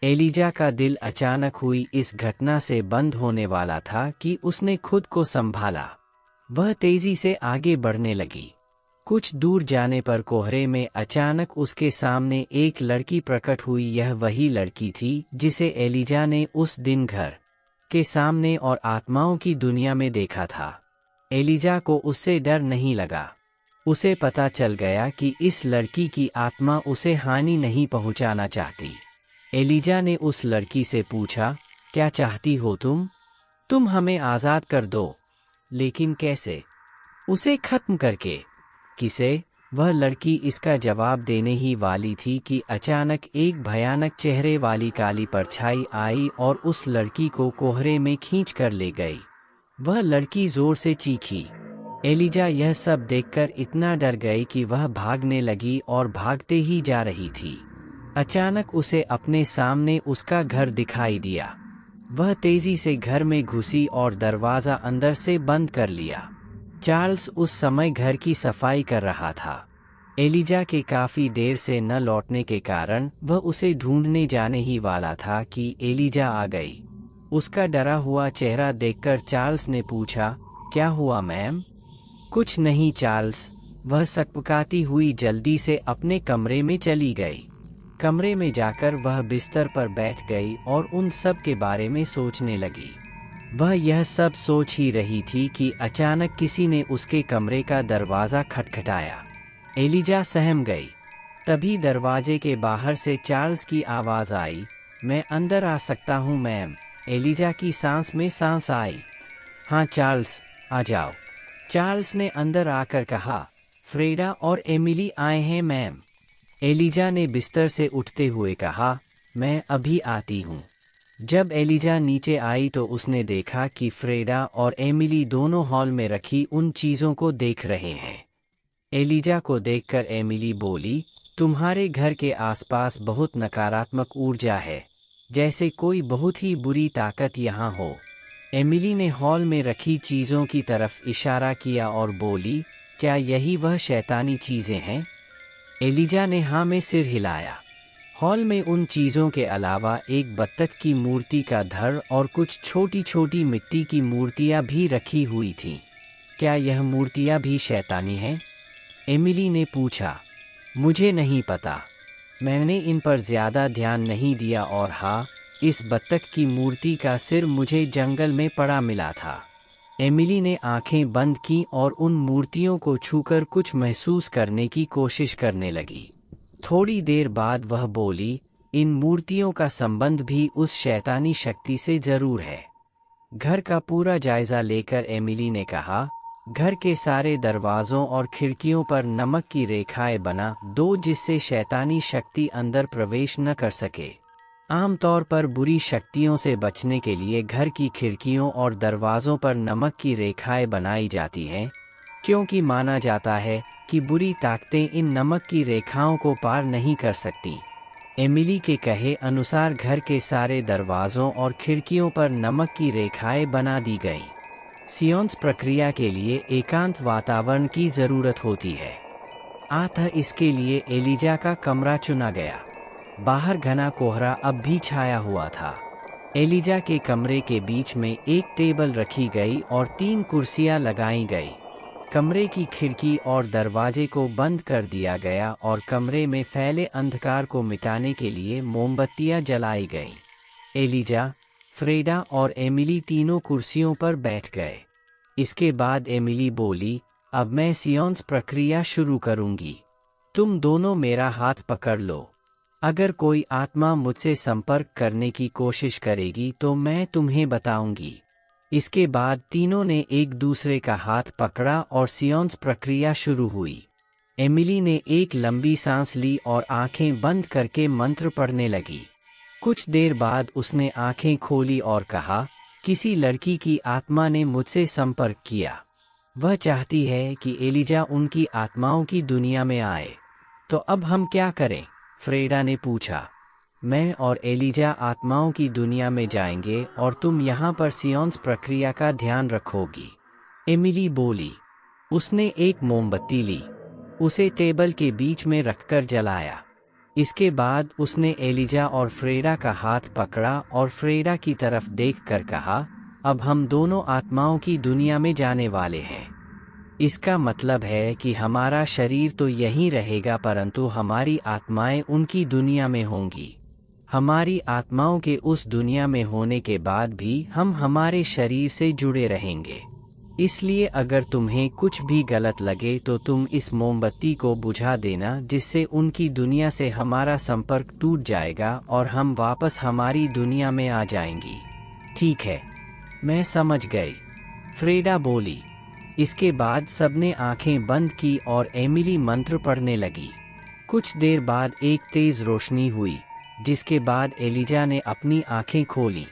एलिजा का दिल अचानक हुई इस घटना से बंद होने वाला था कि उसने खुद को संभाला। वह तेज़ी से आगे बढ़ने लगी। कुछ दूर जाने पर कोहरे में अचानक उसके सामने एक लड़की प्रकट हुई। यह वही लड़की थी जिसे एलिजा ने उस दिन घर के सामने और आत्माओं की दुनिया में देखा था। एलिजा को उससे डर नहीं लगा। उसे पता चल गया कि इस लड़की की आत्मा उसे हानि नहीं पहुंचाना चाहती। एलिजा ने उस लड़की से पूछा, क्या चाहती हो तुम? तुम हमें आज़ाद कर दो। लेकिन कैसे? उसे खत्म करके? किसे? वह लड़की इसका जवाब देने ही वाली थी कि अचानक एक भयानक चेहरे वाली काली परछाई आई और उस लड़की को कोहरे में खींच कर ले गई। वह लड़की जोर से चीखी। एलिजा यह सब देखकर इतना डर गई कि वह भागने लगी और भागते ही जा रही थी। अचानक उसे अपने सामने उसका घर दिखाई दिया। वह तेजी से घर में घुसी और दरवाज़ा अंदर से बंद कर लिया। चार्ल्स उस समय घर की सफाई कर रहा था। एलिजा के काफ़ी देर से न लौटने के कारण वह उसे ढूंढने जाने ही वाला था कि एलिजा आ गई। उसका डरा हुआ चेहरा देखकर चार्ल्स ने पूछा, क्या हुआ मैम? कुछ नहीं चार्ल्स, वह सकपकाती हुई जल्दी से अपने कमरे में चली गई। कमरे में जाकर वह बिस्तर पर बैठ गई और उन सब के बारे में सोचने लगी। वह यह सब सोच ही रही थी कि अचानक किसी ने उसके कमरे का दरवाज़ा खटखटाया। एलिजा सहम गई। तभी दरवाजे के बाहर से चार्ल्स की आवाज़ आई, मैं अंदर आ सकता हूँ मैम? एलिजा की सांस में सांस आई। हाँ चार्ल्स, आ जाओ। चार्ल्स ने अंदर आकर कहा, फ्रेडा और एमिली आए हैं मैम। एलिजा ने बिस्तर से उठते हुए कहा, मैं अभी आती हूँ। जब एलिजा नीचे आई तो उसने देखा कि फ्रेडा और एमिली दोनों हॉल में रखी उन चीज़ों को देख रहे हैं। एलिजा को देखकर एमिली बोली, तुम्हारे घर के आसपास बहुत नकारात्मक ऊर्जा है, जैसे कोई बहुत ही बुरी ताकत यहाँ हो। एमिली ने हॉल में रखी चीज़ों की तरफ इशारा किया और बोली, क्या यही वह शैतानी चीज़ें हैं? एलिजा ने हाँ में सिर हिलाया। हॉल में उन चीज़ों के अलावा एक बत्तख की मूर्ति का धड़ और कुछ छोटी छोटी मिट्टी की मूर्तियाँ भी रखी हुई थीं। क्या यह मूर्तियाँ भी शैतानी हैं? एमिली ने पूछा। मुझे नहीं पता, मैंने इन पर ज़्यादा ध्यान नहीं दिया, और हाँ, इस बत्तख की मूर्ति का सिर मुझे जंगल में पड़ा मिला था। एमिली ने आंखें बंद की और उन मूर्तियों को छूकर कुछ महसूस करने की कोशिश करने लगी। थोड़ी देर बाद वह बोली, इन मूर्तियों का संबंध भी उस शैतानी शक्ति से जरूर है। घर का पूरा जायजा लेकर एमिली ने कहा, घर के सारे दरवाज़ों और खिड़कियों पर नमक की रेखाएं बना दो जिससे शैतानी शक्ति अंदर प्रवेश न कर सके। आमतौर पर बुरी शक्तियों से बचने के लिए घर की खिड़कियों और दरवाज़ों पर नमक की रेखाएं बनाई जाती हैं, क्योंकि माना जाता है कि बुरी ताकतें इन नमक की रेखाओं को पार नहीं कर सकती। एमिली के कहे अनुसार घर के सारे दरवाज़ों और खिड़कियों पर नमक की रेखाएं बना दी गईं। सियोंस प्रक्रिया के लिए एकांत वातावरण की ज़रूरत होती है, अतः इसके लिए एलिजा का कमरा चुना गया। बाहर घना कोहरा अब भी छाया हुआ था। एलिजा के कमरे के बीच में एक टेबल रखी गई और 3 कुर्सियां लगाई गई। कमरे की खिड़की और दरवाजे को बंद कर दिया गया और कमरे में फैले अंधकार को मिटाने के लिए मोमबत्तियां जलाई गईं। एलिजा, फ्रेडा और एमिली तीनों कुर्सियों पर बैठ गए। इसके बाद एमिली बोली, अब मैं सियोंस प्रक्रिया शुरू करूंगी। तुम दोनों मेरा हाथ पकड़ लो। अगर कोई आत्मा मुझसे संपर्क करने की कोशिश करेगी तो मैं तुम्हें बताऊंगी। इसके बाद तीनों ने एक दूसरे का हाथ पकड़ा और सियोंस प्रक्रिया शुरू हुई। एमिली ने एक लंबी सांस ली और आंखें बंद करके मंत्र पढ़ने लगी। कुछ देर बाद उसने आंखें खोली और कहा, किसी लड़की की आत्मा ने मुझसे संपर्क किया। वह चाहती है कि एलिजा उनकी आत्माओं की दुनिया में आए। तो अब हम क्या करें? फ्रेडा ने पूछा। मैं और एलिजा आत्माओं की दुनिया में जाएंगे और तुम यहाँ पर सियोंस प्रक्रिया का ध्यान रखोगी, एमिली बोली। उसने एक मोमबत्ती ली, उसे टेबल के बीच में रखकर जलाया। इसके बाद उसने एलिजा और फ्रेडा का हाथ पकड़ा और फ्रेडा की तरफ देखकर कहा, अब हम दोनों आत्माओं की दुनिया में जाने वाले हैं। इसका मतलब है कि हमारा शरीर तो यहीं रहेगा परंतु हमारी आत्माएं उनकी दुनिया में होंगी। हमारी आत्माओं के उस दुनिया में होने के बाद भी हम हमारे शरीर से जुड़े रहेंगे। इसलिए अगर तुम्हें कुछ भी गलत लगे तो तुम इस मोमबत्ती को बुझा देना, जिससे उनकी दुनिया से हमारा संपर्क टूट जाएगा और हम वापस हमारी दुनिया में आ जाएंगी। ठीक है, मैं समझ गई, फ्रेडा बोली। इसके बाद सबने आंखें बंद की और एमिली मंत्र पढ़ने लगी। कुछ देर बाद एक तेज रोशनी हुई, जिसके बाद एलिजा ने अपनी आंखें खोली।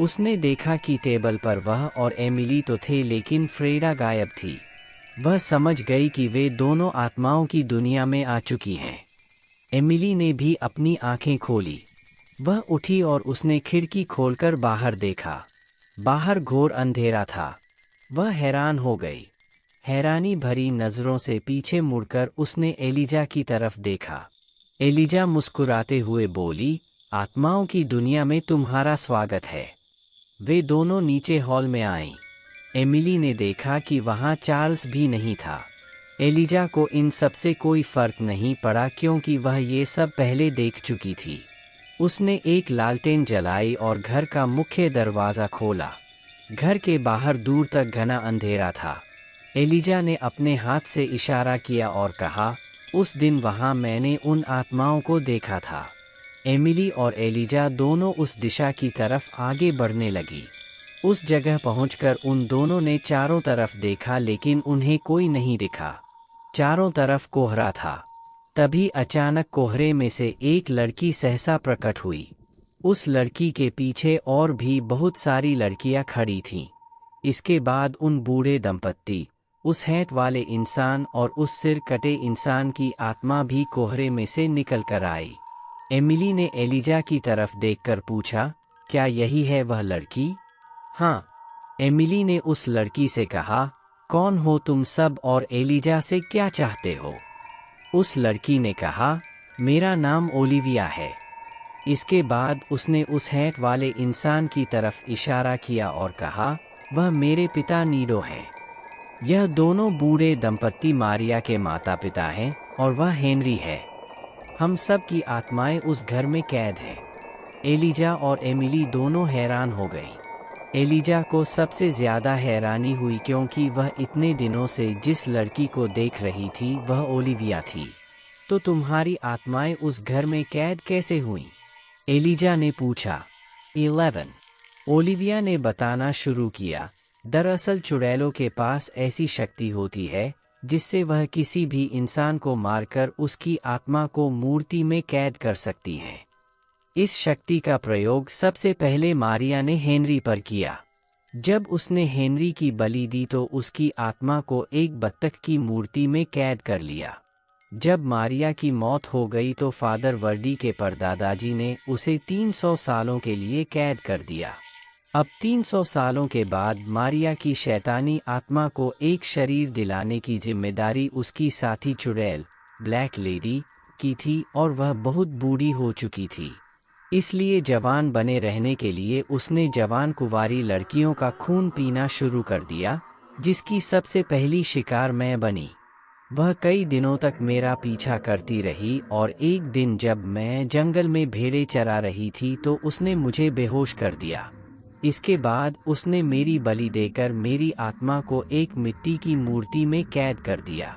उसने देखा कि टेबल पर वह और एमिली तो थे लेकिन फ्रेडा गायब थी। वह समझ गई कि वे दोनों आत्माओं की दुनिया में आ चुकी हैं। एमिली ने भी अपनी आंखें खोली। वह उठी और उसने खिड़की खोलकर बाहर देखा। बाहर घोर अंधेरा था। वह हैरान हो गई। हैरानी भरी नज़रों से पीछे मुड़कर उसने एलिजा की तरफ देखा। एलिजा मुस्कुराते हुए बोली, आत्माओं की दुनिया में तुम्हारा स्वागत है। वे दोनों नीचे हॉल में आईं। एमिली ने देखा कि वहाँ चार्ल्स भी नहीं था। एलिजा को इन सब से कोई फर्क नहीं पड़ा क्योंकि वह ये सब पहले देख चुकी थी। उसने एक लालटेन जलाई और घर का मुख्य दरवाज़ा खोला। घर के बाहर दूर तक घना अंधेरा था। एलिजा ने अपने हाथ से इशारा किया और कहा, उस दिन वहाँ मैंने उन आत्माओं को देखा था। एमिली और एलिजा दोनों उस दिशा की तरफ आगे बढ़ने लगी। उस जगह पहुंचकर उन दोनों ने चारों तरफ देखा, लेकिन उन्हें कोई नहीं दिखा। चारों तरफ कोहरा था। तभी अचानक कोहरे में से एक लड़की सहसा प्रकट हुई। उस लड़की के पीछे और भी बहुत सारी लड़कियां खड़ी थीं। इसके बाद उन बूढ़े दंपत्ति, उस हैट वाले इंसान और उस सिर कटे इंसान की आत्मा भी कोहरे में से निकल कर आई। एमिली ने एलिजा की तरफ देखकर पूछा, क्या यही है वह लड़की? हाँ, एमिली ने उस लड़की से कहा। कौन हो तुम सब और एलिजा से क्या चाहते हो? उस लड़की ने कहा, मेरा नाम ओलिविया है। इसके बाद उसने उस हैट वाले इंसान की तरफ इशारा किया और कहा, वह मेरे पिता नीडो हैं। यह दोनों बूढ़े दंपत्ति मारिया के माता पिता हैं और वह हेनरी है। हम सब की आत्माएं उस घर में कैद हैं। एलिजा और एमिली दोनों हैरान हो गईं। एलिजा को सबसे ज़्यादा हैरानी हुई, क्योंकि वह इतने दिनों से जिस लड़की को देख रही थी वह ओलिविया थी। तो तुम्हारी आत्माएं उस घर में कैद कैसे हुईं? एलिजा ने पूछा। 11। ओलिविया ने बताना शुरू किया। दरअसल चुड़ैलों के पास ऐसी शक्ति होती है जिससे वह किसी भी इंसान को मारकर उसकी आत्मा को मूर्ति में कैद कर सकती हैं। इस शक्ति का प्रयोग सबसे पहले मारिया ने हेनरी पर किया। जब उसने हेनरी की बलि दी तो उसकी आत्मा को एक बत्तख की मूर्ति में कैद कर लिया। जब मारिया की मौत हो गई तो फादर वर्डी के परदादाजी ने उसे 300 सालों के लिए कैद कर दिया। अब 300 सालों के बाद मारिया की शैतानी आत्मा को एक शरीर दिलाने की जिम्मेदारी उसकी साथी चुड़ैल ब्लैक लेडी की थी, और वह बहुत बूढ़ी हो चुकी थी। इसलिए जवान बने रहने के लिए उसने जवान कुंवारी लड़कियों का खून पीना शुरू कर दिया, जिसकी सबसे पहली शिकार मैं बनी। वह कई दिनों तक मेरा पीछा करती रही, और एक दिन जब मैं जंगल में भेड़ें चरा रही थी तो उसने मुझे बेहोश कर दिया। इसके बाद उसने मेरी बलि देकर मेरी आत्मा को एक मिट्टी की मूर्ति में कैद कर दिया।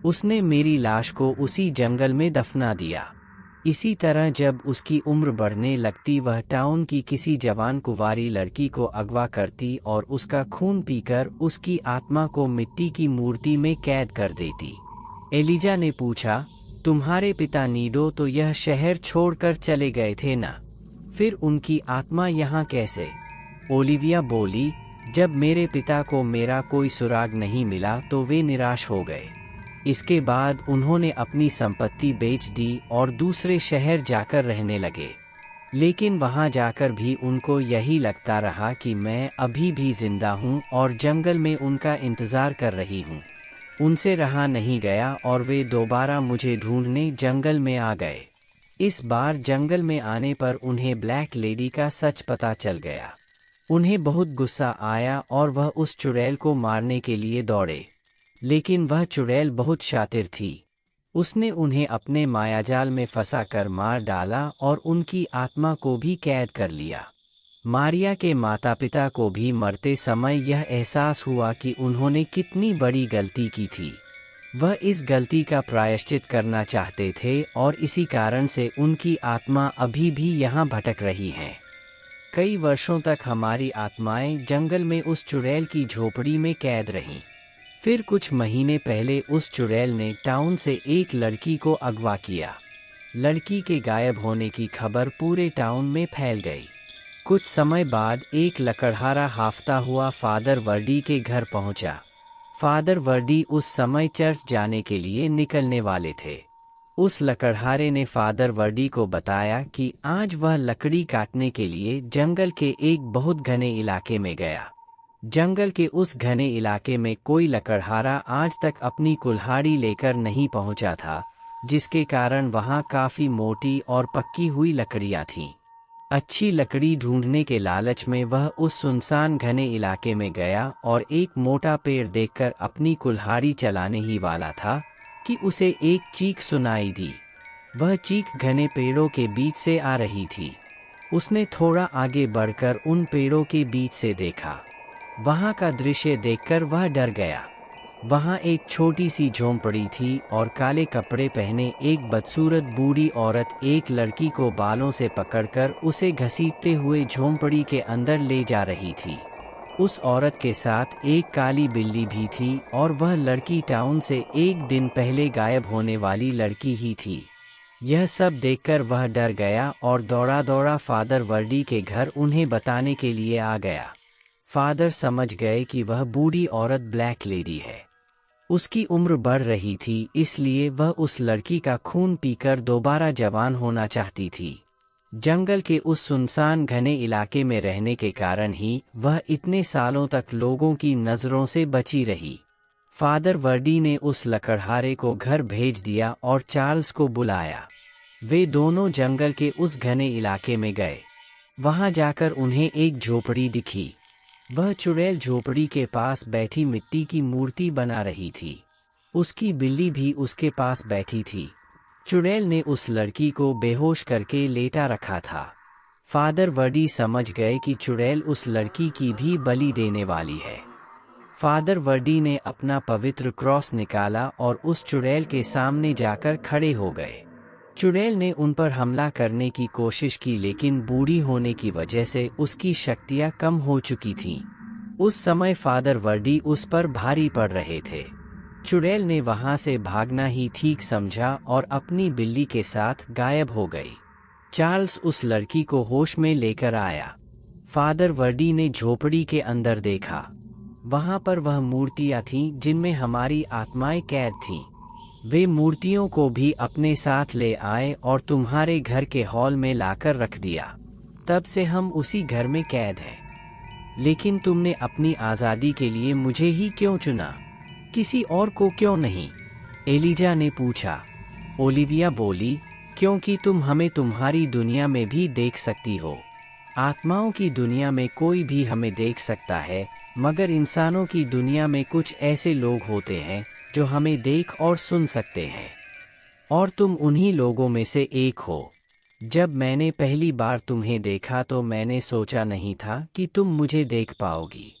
उसने मेरी लाश को उसी जंगल में दफना दिया। इसी तरह जब उसकी उम्र बढ़ने लगती वह टाउन की किसी जवान कुंवारी लड़की को अगवा करती और उसका खून पीकर उसकी आत्मा को मिट्टी की मूर्ति में कैद कर देती। एलिजा ने पूछा, तुम्हारे पिता नीडो तो यह शहर छोड़कर चले गए थे ना? फिर उनकी आत्मा यहाँ कैसे? ओलिविया बोली, जब मेरे पिता को मेरा कोई सुराग नहीं मिला तो वे निराश हो गए। इसके बाद उन्होंने अपनी संपत्ति बेच दी और दूसरे शहर जाकर रहने लगे। लेकिन वहां जाकर भी उनको यही लगता रहा कि मैं अभी भी जिंदा हूं और जंगल में उनका इंतज़ार कर रही हूं। उनसे रहा नहीं गया और वे दोबारा मुझे ढूंढने जंगल में आ गए। इस बार जंगल में आने पर उन्हें ब्लैक लेडी का सच पता चल गया। उन्हें बहुत गुस्सा आया और वह उस चुड़ैल को मारने के लिए दौड़े। लेकिन वह चुड़ैल बहुत शातिर थी। उसने उन्हें अपने मायाजाल में फंसा कर मार डाला और उनकी आत्मा को भी कैद कर लिया। मारिया के माता पिता को भी मरते समय यह एहसास हुआ कि उन्होंने कितनी बड़ी गलती की थी। वह इस गलती का प्रायश्चित करना चाहते थे और इसी कारण से उनकी आत्मा अभी भी यहाँ भटक रही हैं। कई वर्षों तक हमारी आत्माएं जंगल में उस चुड़ैल की झोपड़ी में कैद रहीं। फिर कुछ महीने पहले उस चुड़ैल ने टाउन से एक लड़की को अगवा किया। लड़की के गायब होने की खबर पूरे टाउन में फैल गई। कुछ समय बाद एक लकड़हारा हाफता हुआ फादर वर्डी के घर पहुंचा। फादर वर्डी उस समय चर्च जाने के लिए निकलने वाले थे। उस लकड़हारे ने फादर वर्डी को बताया कि आज वह लकड़ी काटने के लिए जंगल के एक बहुत घने इलाके में गया। जंगल के उस घने इलाके में कोई लकड़हारा आज तक अपनी कुल्हाड़ी लेकर नहीं पहुंचा था, जिसके कारण वहां काफ़ी मोटी और पक्की हुई लकड़ियां थीं। अच्छी लकड़ी ढूंढने के लालच में वह उस सुनसान घने इलाके में गया और एक मोटा पेड़ देखकर अपनी कुल्हाड़ी चलाने ही वाला था कि उसे एक चीख सुनाई दी। वह चीख घने पेड़ों के बीच से आ रही थी। उसने थोड़ा आगे बढ़कर उन पेड़ों के बीच से देखा। वहां का दृश्य देखकर वह डर गया। वहाँ एक छोटी सी झोंपड़ी थी और काले कपड़े पहने एक बदसूरत बूढ़ी औरत एक लड़की को बालों से पकड़कर उसे घसीटते हुए झोंपड़ी के अंदर ले जा रही थी। उस औरत के साथ एक काली बिल्ली भी थी और वह लड़की टाउन से एक दिन पहले गायब होने वाली लड़की ही थी। यह सब देखकर वह डर गया और दौड़ा दौड़ा फादर वर्डी के घर उन्हें बताने के लिए आ गया। फादर समझ गए कि वह बूढ़ी औरत ब्लैक लेडी है। उसकी उम्र बढ़ रही थी, इसलिए वह उस लड़की का खून पीकर दोबारा जवान होना चाहती थी। जंगल के उस सुनसान घने इलाके में रहने के कारण ही वह इतने सालों तक लोगों की नज़रों से बची रही। फादर वर्डी ने उस लकड़हारे को घर भेज दिया और चार्ल्स को बुलाया। वे दोनों जंगल के उस घने इलाके में गए। वहां जाकर उन्हें एक झोपड़ी दिखी। वह चुड़ैल झोपड़ी के पास बैठी मिट्टी की मूर्ति बना रही थी। उसकी बिल्ली भी उसके पास बैठी थी। चुड़ैल ने उस लड़की को बेहोश करके लेटा रखा था। फादर वर्डी समझ गए कि चुड़ैल उस लड़की की भी बलि देने वाली है। फादर वर्डी ने अपना पवित्र क्रॉस निकाला और उस चुड़ैल के सामने जाकर खड़े हो गए। चुड़ैल ने उन पर हमला करने की कोशिश की, लेकिन बूढ़ी होने की वजह से उसकी शक्तियां कम हो चुकी थीं। उस समय फादर वर्डी उस पर भारी पड़ रहे थे। चुड़ैल ने वहां से भागना ही ठीक समझा और अपनी बिल्ली के साथ गायब हो गई। चार्ल्स उस लड़की को होश में लेकर आया। फादर वर्डी ने झोपड़ी के अंदर देखा। वहां पर वह मूर्तियां थीं जिनमें हमारी आत्माएं कैद थीं। वे मूर्तियों को भी अपने साथ ले आए और तुम्हारे घर के हॉल में लाकर रख दिया। तब से हम उसी घर में कैद हैं। लेकिन तुमने अपनी आज़ादी के लिए मुझे ही क्यों चुना, किसी और को क्यों नहीं? एलिजा ने पूछा। ओलिविया बोली, क्योंकि तुम हमें तुम्हारी दुनिया में भी देख सकती हो। आत्माओं की दुनिया में कोई भी हमें देख सकता है, मगर इंसानों की दुनिया में कुछ ऐसे लोग होते हैं जो हमें देख और सुन सकते हैं, और तुम उन्हीं लोगों में से एक हो। जब मैंने पहली बार तुम्हें देखा तो मैंने सोचा नहीं था कि तुम मुझे देख पाओगी,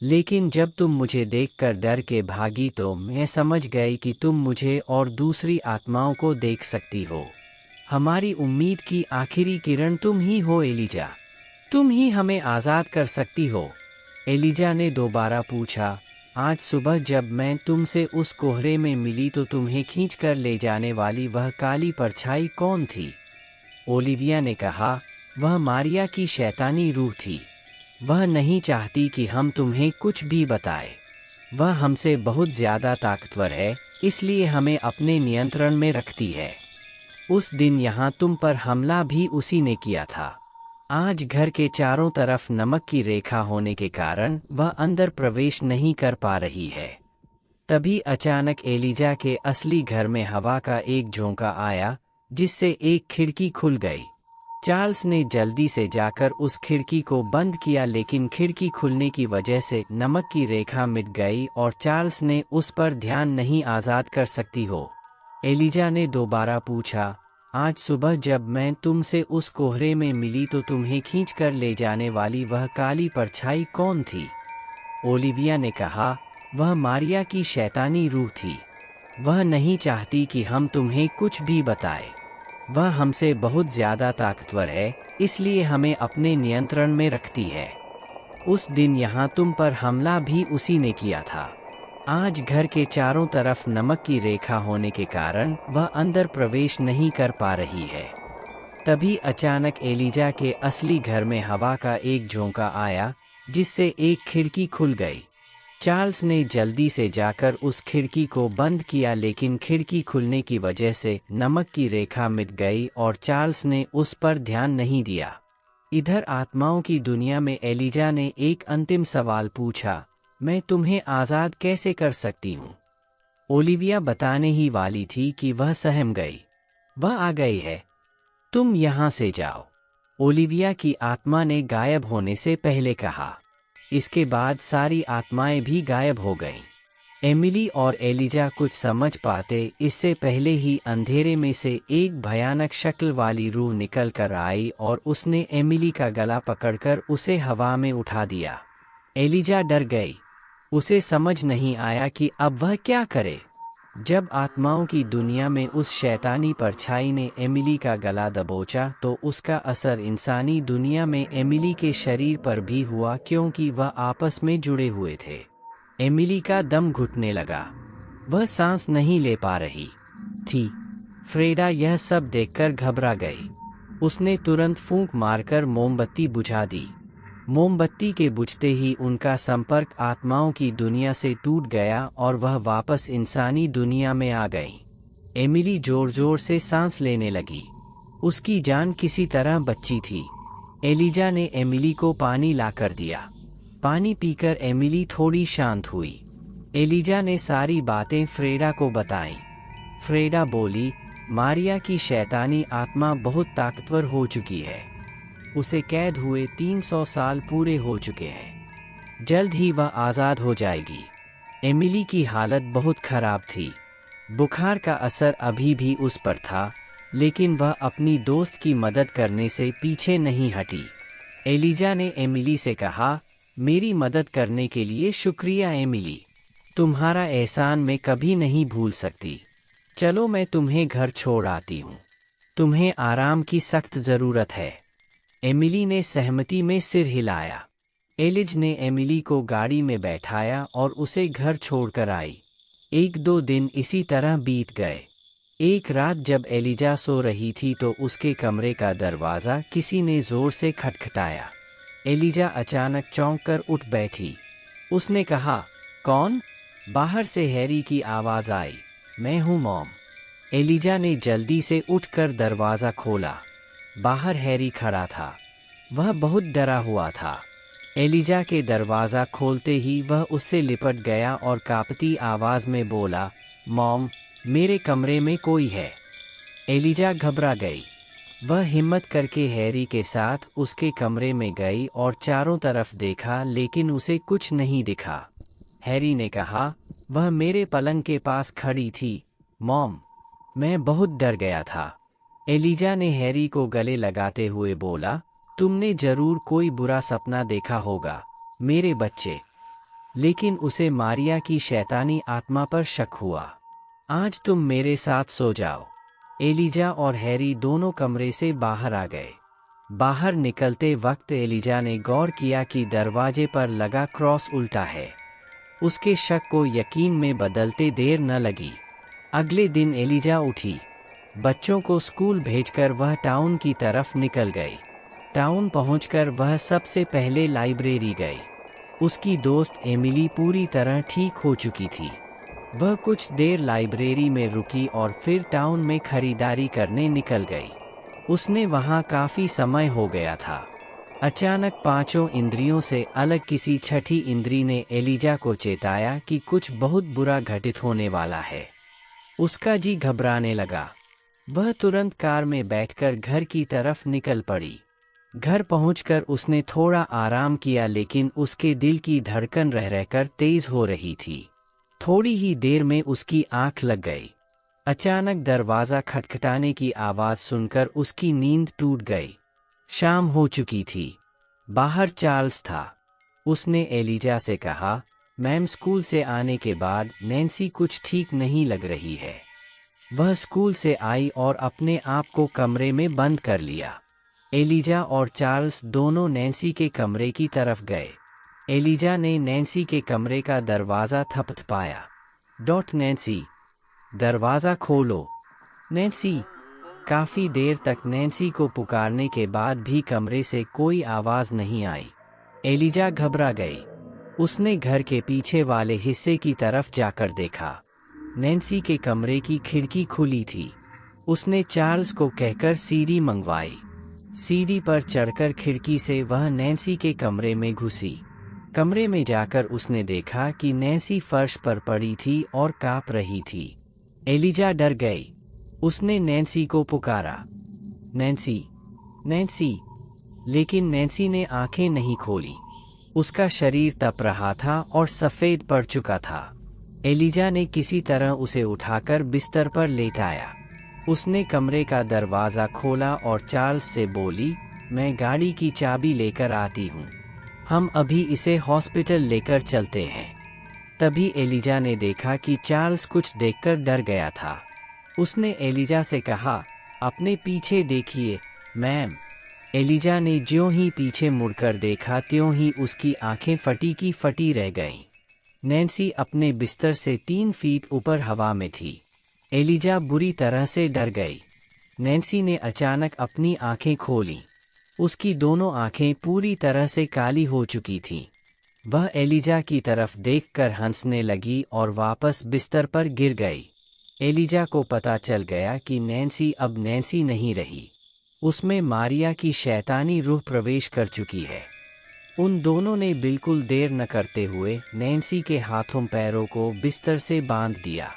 लेकिन जब तुम मुझे देखकर डर के भागी तो मैं समझ गई कि तुम मुझे और दूसरी आत्माओं को देख सकती हो। हमारी उम्मीद की आखिरी किरण तुम ही हो एलिजा। तुम ही हमें आज़ाद कर सकती हो। एलिजा ने दोबारा पूछा, आज सुबह जब मैं तुमसे उस कोहरे में मिली तो तुम्हें खींचकर ले जाने वाली वह काली परछाई कौन थी? ओलिविया ने कहा, वह मारिया की शैतानी रूह थी। वह नहीं चाहती कि हम तुम्हें कुछ भी बताए। वह हमसे बहुत ज़्यादा ताकतवर है, इसलिए हमें अपने नियंत्रण में रखती है। उस दिन यहाँ तुम पर हमला भी उसी ने किया था। आज घर के चारों तरफ नमक की रेखा होने के कारण वह अंदर प्रवेश नहीं कर पा रही है। तभी अचानक एलिजा के असली घर में हवा का एक झोंका आया, जिससे एक खिड़की खुल गई। चार्ल्स ने जल्दी से जाकर उस खिड़की को बंद किया, लेकिन खिड़की खुलने की वजह से नमक की रेखा मिट गई और चार्ल्स ने उस पर ध्यान नहीं आज़ाद कर सकती हो। एलिजा ने दोबारा पूछा, आज सुबह जब मैं तुमसे उस कोहरे में मिली तो तुम्हें खींचकर ले जाने वाली वह काली परछाई कौन थी? ओलिविया ने कहा, वह मारिया की शैतानी रूह थी। वह नहीं चाहती कि हम तुम्हें कुछ भी बताएं। वह हमसे बहुत ज़्यादा ताकतवर है, इसलिए हमें अपने नियंत्रण में रखती है। उस दिन यहाँ तुम पर हमला भी उसी ने किया था। आज घर के चारों तरफ नमक की रेखा होने के कारण वह अंदर प्रवेश नहीं कर पा रही है। तभी अचानक एलिजा के असली घर में हवा का एक झोंका आया, जिससे एक खिड़की खुल गई। चार्ल्स ने जल्दी से जाकर उस खिड़की को बंद किया, लेकिन खिड़की खुलने की वजह से नमक की रेखा मिट गई और चार्ल्स ने उस पर ध्यान नहीं दिया। इधर आत्माओं की दुनिया में एलिजा ने एक अंतिम सवाल पूछा, मैं तुम्हें आज़ाद कैसे कर सकती हूँ? ओलिविया बताने ही वाली थी कि वह सहम गई। वह आ गई है, तुम यहाँ से जाओ, ओलिविया की आत्मा ने गायब होने से पहले कहा। इसके बाद सारी आत्माएं भी गायब हो गईं। एमिली और एलिजा कुछ समझ पाते इससे पहले ही अंधेरे में से एक भयानक शक्ल वाली रूह निकल कर आई और उसने एमिली का गला पकड़कर उसे हवा में उठा दिया। एलिजा डर गई। उसे समझ नहीं आया कि अब वह क्या करे। जब आत्माओं की दुनिया में उस शैतानी परछाई ने एमिली का गला दबोचा तो उसका असर इंसानी दुनिया में एमिली के शरीर पर भी हुआ, क्योंकि वह आपस में जुड़े हुए थे। एमिली का दम घुटने लगा, वह सांस नहीं ले पा रही थी। फ्रेडा यह सब देखकर घबरा गई। उसने तुरंत फूंक मारकर मोमबत्ती बुझा दी। मोमबत्ती के बुझते ही उनका संपर्क आत्माओं की दुनिया से टूट गया और वह वापस इंसानी दुनिया में आ गई। एमिली जोर जोर से सांस लेने लगी। उसकी जान किसी तरह बची थी। एलिजा ने एमिली को पानी लाकर दिया। पानी पीकर एमिली थोड़ी शांत हुई। एलिजा ने सारी बातें फ्रेडा को बताईं। फ्रेडा बोली, मारिया की शैतानी आत्मा बहुत ताकतवर हो चुकी है। उसे कैद हुए 300 साल पूरे हो चुके हैं। जल्द ही वह आज़ाद हो जाएगी। एमिली की हालत बहुत खराब थी। बुखार का असर अभी भी उस पर था, लेकिन वह अपनी दोस्त की मदद करने से पीछे नहीं हटी। एलिजा ने एमिली से कहा, मेरी मदद करने के लिए शुक्रिया एमिली। तुम्हारा एहसान मैं कभी नहीं भूल सकती। चलो मैं तुम्हें घर छोड़ आती हूँ। तुम्हें आराम की सख्त ज़रूरत है। एमिली ने सहमति में सिर हिलाया। एलिज ने एमिली को गाड़ी में बैठाया और उसे घर छोड़कर आई। 1-2 दिन इसी तरह बीत गए। एक रात जब एलिजा सो रही थी तो उसके कमरे का दरवाज़ा किसी ने ज़ोर से खटखटाया। एलिजा अचानक चौंक कर उठ बैठी। उसने कहा, कौन? बाहर से हैरी की आवाज़ आई। मैं हूँ मॉम। एलिजा ने जल्दी से उठकर दरवाज़ा खोला। बाहर हैरी खड़ा था। वह बहुत डरा हुआ था। एलिजा के दरवाज़ा खोलते ही वह उससे लिपट गया और कांपती आवाज़ में बोला, मॉम, मेरे कमरे में कोई है। एलिजा घबरा गई। वह हिम्मत करके हैरी के साथ उसके कमरे में गई और चारों तरफ देखा, लेकिन उसे कुछ नहीं दिखा। हैरी ने कहा, वह मेरे पलंग के पास खड़ी थी मॉम। मैं बहुत डर गया था। एलिजा ने हैरी को गले लगाते हुए बोला, तुमने जरूर कोई बुरा सपना देखा होगा मेरे बच्चे। लेकिन उसे मारिया की शैतानी आत्मा पर शक हुआ। आज तुम मेरे साथ सो जाओ। एलिजा और हैरी दोनों कमरे से बाहर आ गए। बाहर निकलते वक्त एलिजा ने गौर किया कि दरवाजे पर लगा क्रॉस उल्टा है। उसके शक को यकीन में बदलते देर न लगी। अगले दिन एलिजा उठी। बच्चों को स्कूल भेजकर वह टाउन की तरफ निकल गई। टाउन पहुंचकर वह सबसे पहले लाइब्रेरी गई। उसकी दोस्त एमिली पूरी तरह ठीक हो चुकी थी। वह कुछ देर लाइब्रेरी में रुकी और फिर टाउन में खरीदारी करने निकल गई। उसने वहां काफ़ी समय हो गया था। अचानक पांचों इंद्रियों से अलग किसी छठी इंद्री ने एलिजा को चेताया कि कुछ बहुत बुरा घटित होने वाला है। उसका जी घबराने लगा। वह तुरंत कार में बैठकर घर की तरफ निकल पड़ी। घर पहुंचकर उसने थोड़ा आराम किया, लेकिन उसके दिल की धड़कन रह रहकर तेज हो रही थी। थोड़ी ही देर में उसकी आंख लग गई। अचानक दरवाज़ा खटखटाने की आवाज़ सुनकर उसकी नींद टूट गई। शाम हो चुकी थी। बाहर चार्ल्स था। उसने एलिजा से कहा, मैम, स्कूल से आने के बाद नैन्सी कुछ ठीक नहीं लग रही है। वह स्कूल से आई और अपने आप को कमरे में बंद कर लिया। एलिजा और चार्ल्स दोनों नैन्सी के कमरे की तरफ गए। एलिजा ने नैन्सी के कमरे का दरवाज़ा थपथपाया। नैन्सी, दरवाज़ा खोलो। नैन्सी। काफ़ी देर तक नैन्सी को पुकारने के बाद भी कमरे से कोई आवाज़ नहीं आई। एलिजा घबरा गई। उसने घर के पीछे वाले हिस्से की तरफ जाकर देखा। नैन्सी के कमरे की खिड़की खुली थी। उसने चार्ल्स को कहकर सीढ़ी मंगवाई। सीढ़ी पर चढ़कर खिड़की से वह नैन्सी के कमरे में घुसी। कमरे में जाकर उसने देखा कि नैन्सी फर्श पर पड़ी थी और काँप रही थी। एलिजा डर गई। उसने नैन्सी को पुकारा, नैन्सी, नैन्सी, लेकिन नैन्सी ने आंखें नहीं खोली। उसका शरीर तप रहा था और सफ़ेद पड़ चुका था। एलिजा ने किसी तरह उसे उठाकर बिस्तर पर लेटाया। उसने कमरे का दरवाज़ा खोला और चार्ल्स से बोली, मैं गाड़ी की चाबी लेकर आती हूँ। हम अभी इसे हॉस्पिटल लेकर चलते हैं। तभी एलिजा ने देखा कि चार्ल्स कुछ देखकर डर गया था। उसने एलिजा से कहा, अपने पीछे देखिए, मैम। एलिजा ने ज्यों ही पीछे मुड़कर देखा त्यों ही उसकी आंखें फटी की फटी रह गईं। नैन्सी अपने बिस्तर से 3 फीट ऊपर हवा में थी। एलिजा बुरी तरह से डर गई। नैन्सी ने अचानक अपनी आंखें खोलीं। उसकी दोनों आंखें पूरी तरह से काली हो चुकी थीं। वह एलिजा की तरफ देखकर हंसने लगी और वापस बिस्तर पर गिर गई। एलिजा को पता चल गया कि नैन्सी अब नैन्सी नहीं रही। उसमें मारिया की शैतानी रूह प्रवेश कर चुकी है। उन दोनों ने बिल्कुल देर न करते हुए नैन्सी के हाथों पैरों को बिस्तर से बांध दिया।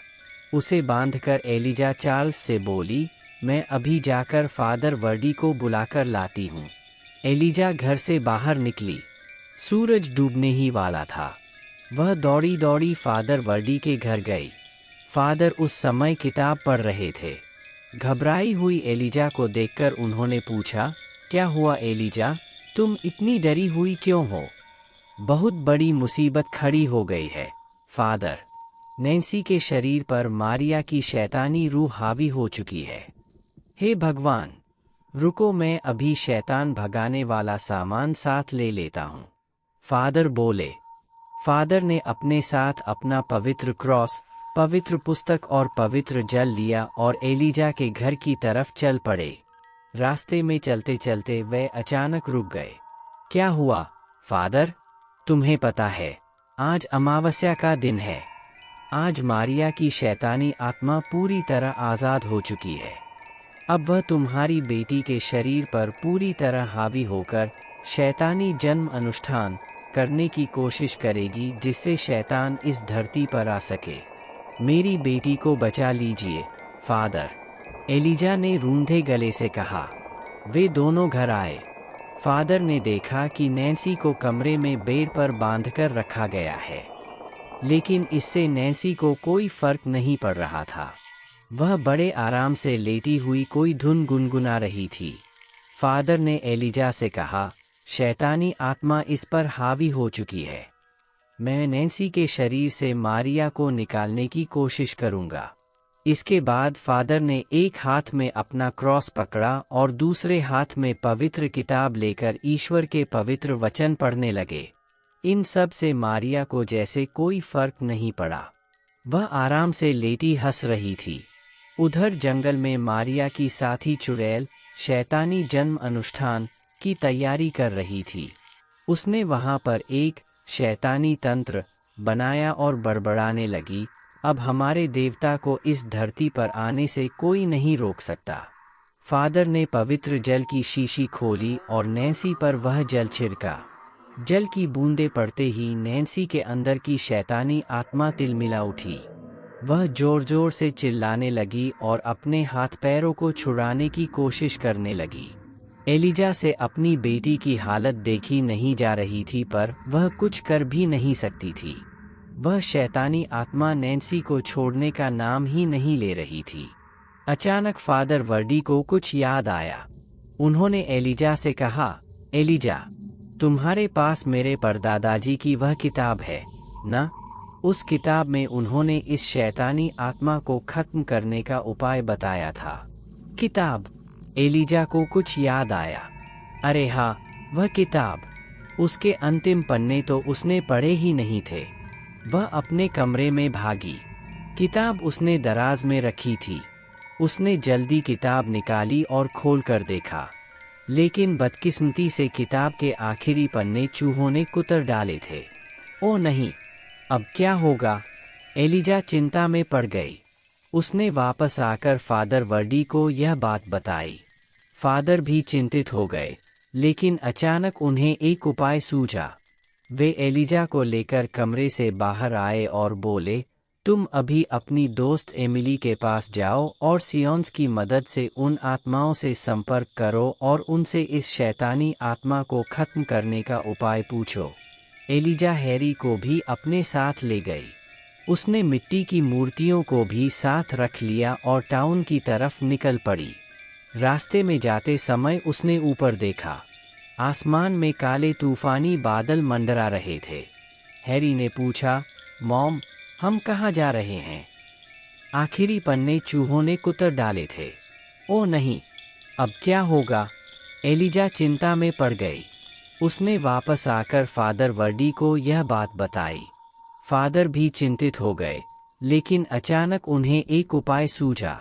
उसे बांधकर एलिजा चार्ल्स से बोली, मैं अभी जाकर फादर वर्डी को बुलाकर लाती हूँ। एलिजा घर से बाहर निकली। सूरज डूबने ही वाला था। वह दौड़ी दौड़ी फादर वर्डी के घर गई। फादर उस समय किताब पढ़ रहे थे। घबराई हुई एलिजा को देखकर उन्होंने पूछा, क्या हुआ एलिजा, तुम इतनी डरी हुई क्यों हो? बहुत बड़ी मुसीबत खड़ी हो गई है फादर। नैन्सी के शरीर पर मारिया की शैतानी रूह हावी हो चुकी है। हे भगवान, रुको, मैं अभी शैतान भगाने वाला सामान साथ ले लेता हूँ, फादर बोले। फादर ने अपने साथ अपना पवित्र क्रॉस, पवित्र पुस्तक और पवित्र जल लिया और एलिजा के घर की तरफ चल पड़े। रास्ते में चलते चलते वे अचानक रुक गए। क्या हुआ फादर? तुम्हें पता है, आज अमावस्या का दिन है। आज मारिया की शैतानी आत्मा पूरी तरह आज़ाद हो चुकी है। अब वह तुम्हारी बेटी के शरीर पर पूरी तरह हावी होकर शैतानी जन्म अनुष्ठान करने की कोशिश करेगी, जिससे शैतान इस धरती पर आ सके। मेरी बेटी को बचा लीजिए फादर, एलिजा ने रूंधे गले से कहा। वे दोनों घर आए। फादर ने देखा कि नैन्सी को कमरे में बेड पर बांधकर रखा गया है, लेकिन इससे नैन्सी को कोई फर्क नहीं पड़ रहा था। वह बड़े आराम से लेटी हुई कोई धुन गुनगुना रही थी। फादर ने एलिजा से कहा, शैतानी आत्मा इस पर हावी हो चुकी है। मैं नैन्सी के शरीर से मारिया को निकालने की कोशिश करूंगा। इसके बाद फादर ने एक हाथ में अपना क्रॉस पकड़ा और दूसरे हाथ में पवित्र किताब लेकर ईश्वर के पवित्र वचन पढ़ने लगे। इन सब से मारिया को जैसे कोई फर्क नहीं पड़ा। वह आराम से लेटी हंस रही थी। उधर जंगल में मारिया की साथी चुड़ैल शैतानी जन्म अनुष्ठान की तैयारी कर रही थी। उसने वहां पर एक शैतानी तंत्र बनाया और बड़बड़ाने लगी, अब हमारे देवता को इस धरती पर आने से कोई नहीं रोक सकता। फादर ने पवित्र जल की शीशी खोली और नैन्सी पर वह जल छिड़का। जल की बूंदें पड़ते ही नैन्सी के अंदर की शैतानी आत्मा तिलमिला उठी। वह जोर जोर से चिल्लाने लगी और अपने हाथ पैरों को छुड़ाने की कोशिश करने लगी। एलिजा से अपनी बेटी की हालत देखी नहीं जा रही थी, पर वह कुछ कर भी नहीं सकती थी। वह शैतानी आत्मा नैन्सी को छोड़ने का नाम ही नहीं ले रही थी। अचानक फादर वर्डी को कुछ याद आया। उन्होंने एलिजा से कहा, एलिजा, तुम्हारे पास मेरे परदादाजी की वह किताब है ना? उस किताब में उन्होंने इस शैतानी आत्मा को खत्म करने का उपाय बताया था। किताब? एलिजा को कुछ याद आया। अरे हाँ, वह किताब। उसके अंतिम पन्ने तो उसने पढ़े ही नहीं थे। वह अपने कमरे में भागी। किताब उसने दराज में रखी थी। उसने जल्दी किताब निकाली और खोल कर देखा, लेकिन बदकिस्मती से किताब के आखिरी पन्ने चूहों ने कुतर डाले थे। ओह नहीं, अब क्या होगा? एलिजा चिंता में पड़ गई। उसने वापस आकर फादर वर्डी को यह बात बताई। फादर भी चिंतित हो गए, लेकिन अचानक उन्हें एक उपाय सूझा। वे एलिजा को लेकर कमरे से बाहर आए और बोले, तुम अभी अपनी दोस्त एमिली के पास जाओ और सियोन्स की मदद से उन आत्माओं से संपर्क करो और उनसे इस शैतानी आत्मा को खत्म करने का उपाय पूछो। एलिजा हैरी को भी अपने साथ ले गई। उसने मिट्टी की मूर्तियों को भी साथ रख लिया और टाउन की तरफ निकल पड़ी। रास्ते में जाते समय उसने ऊपर देखा। आसमान में काले तूफानी बादल मंडरा रहे थे। हैरी ने पूछा, मॉम, हम कहाँ जा रहे हैं? आखिरी पन्ने चूहों ने कुतर डाले थे। ओह नहीं, अब क्या होगा? एलिजा चिंता में पड़ गई। उसने वापस आकर फादर वर्डी को यह बात बताई। फादर भी चिंतित हो गए, लेकिन अचानक उन्हें एक उपाय सूझा।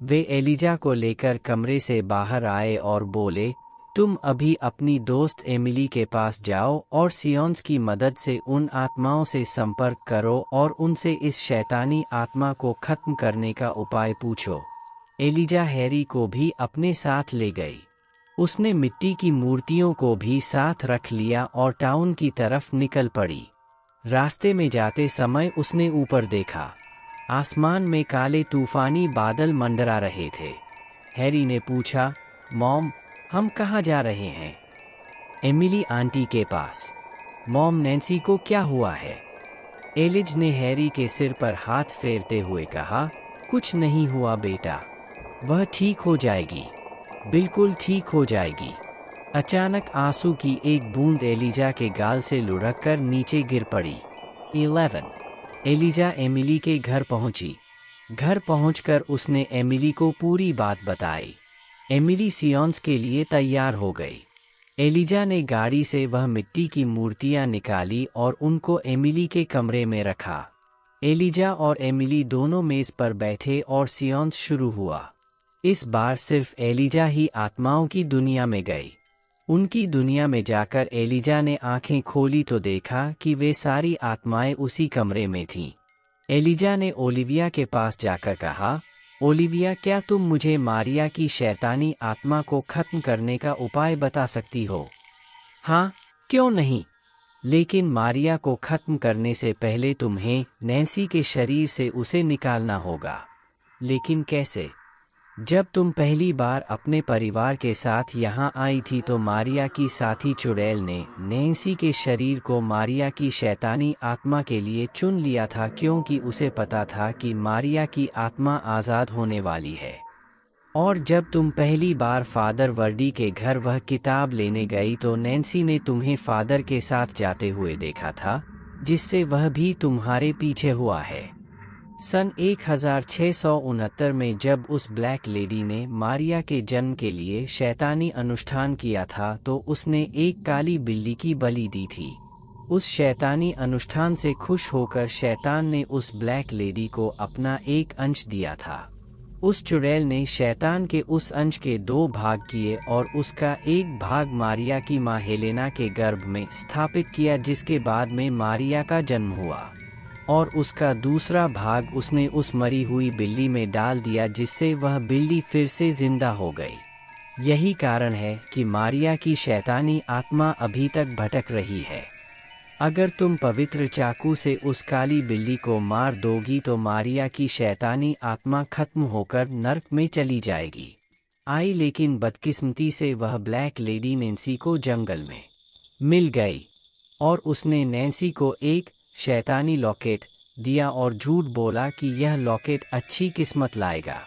वे एलिजा को लेकर कमरे से बाहर आए और बोले, तुम अभी अपनी दोस्त एमिली के पास जाओ और सियोन्स की मदद से उन आत्माओं से संपर्क करो और उनसे इस शैतानी आत्मा को खत्म करने का उपाय पूछो। एलिजा हैरी को भी अपने साथ ले गई। उसने मिट्टी की मूर्तियों को भी साथ रख लिया और टाउन की तरफ निकल पड़ी। रास्ते में जाते समय उसने ऊपर देखा। आसमान में काले तूफानी बादल मंडरा रहे थे। हैरी ने पूछा, मॉम, हम कहाँ जा रहे हैं? एमिली आंटी के पास। मॉम, नैन्सी को क्या हुआ है? एलिज ने हैरी के सिर पर हाथ फेरते हुए कहा, कुछ नहीं हुआ बेटा, वह ठीक हो जाएगी, बिल्कुल ठीक हो जाएगी। अचानक आंसू की एक बूंद एलिजा के गाल से लुढ़ककर नीचे गिर पड़ी। 11 एलिजा एमिली के घर पहुंची। घर पहुंचकर उसने एमिली को पूरी बात बताई। एमिली सियोन्स के लिए तैयार हो गई। एलिजा ने गाड़ी से वह मिट्टी की मूर्तियां निकाली और उनको एमिली के कमरे में रखा। एलिजा और एमिली दोनों मेज पर बैठे और सियोन्स शुरू हुआ। इस बार सिर्फ एलिजा ही आत्माओं की दुनिया में गई। उनकी दुनिया में जाकर एलिजा ने आंखें खोली तो देखा कि वे सारी आत्माएं उसी कमरे में थीं। एलिजा ने ओलिविया के पास जाकर कहा, ओलिविया, क्या तुम मुझे मारिया की शैतानी आत्मा को खत्म करने का उपाय बता सकती हो? हाँ, क्यों नहीं? लेकिन मारिया को खत्म करने से पहले तुम्हें नैन्सी के शरीर से उसे निकालना होगा। लेकिन कैसे? जब तुम पहली बार अपने परिवार के साथ यहाँ आई थी तो मारिया की साथी चुड़ैल ने नैन्सी के शरीर को मारिया की शैतानी आत्मा के लिए चुन लिया था, क्योंकि उसे पता था कि मारिया की आत्मा आज़ाद होने वाली है। और जब तुम पहली बार फादर वर्डी के घर वह किताब लेने गई तो नैन्सी ने तुम्हें फादर के साथ जाते हुए देखा था, जिससे वह भी तुम्हारे पीछे हुआ है। सन 1669 में जब उस ब्लैक लेडी ने मारिया के जन्म के लिए शैतानी अनुष्ठान किया था तो उसने एक काली बिल्ली की बलि दी थी। उस शैतानी अनुष्ठान से खुश होकर शैतान ने उस ब्लैक लेडी को अपना एक अंश दिया था। उस चुड़ैल ने शैतान के उस अंश के 2 भाग किए और उसका एक भाग मारिया की माँ हेलेना के गर्भ में स्थापित किया, जिसके बाद में मारिया का जन्म हुआ, और उसका दूसरा भाग उसने उस मरी हुई बिल्ली में डाल दिया, जिससे वह बिल्ली फिर से जिंदा हो गई। यही कारण है कि मारिया की शैतानी आत्मा अभी तक भटक रही है। अगर तुम पवित्र चाकू से उस काली बिल्ली को मार दोगी तो मारिया की शैतानी आत्मा खत्म होकर नर्क में चली जाएगी। लेकिन बदकिस्मती से वह ब्लैक लेडी नैन्सी को जंगल में मिल गई और उसने नैन्सी को एक शैतानी लॉकेट दिया और झूठ बोला कि यह लॉकेट अच्छी किस्मत लाएगा।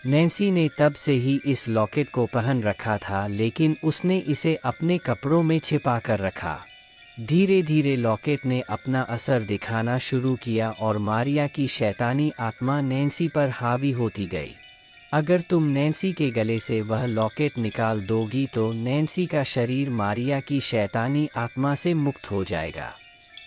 नैन्सी ने तब से ही इस लॉकेट को पहन रखा था, लेकिन उसने इसे अपने कपड़ों में छिपा कर रखा। धीरे धीरे लॉकेट ने अपना असर दिखाना शुरू किया और मारिया की शैतानी आत्मा नैन्सी पर हावी होती गई। अगर तुम नैन्सी के गले से वह लॉकेट निकाल दोगी तो नैन्सी का शरीर मारिया की शैतानी आत्मा से मुक्त हो जाएगा।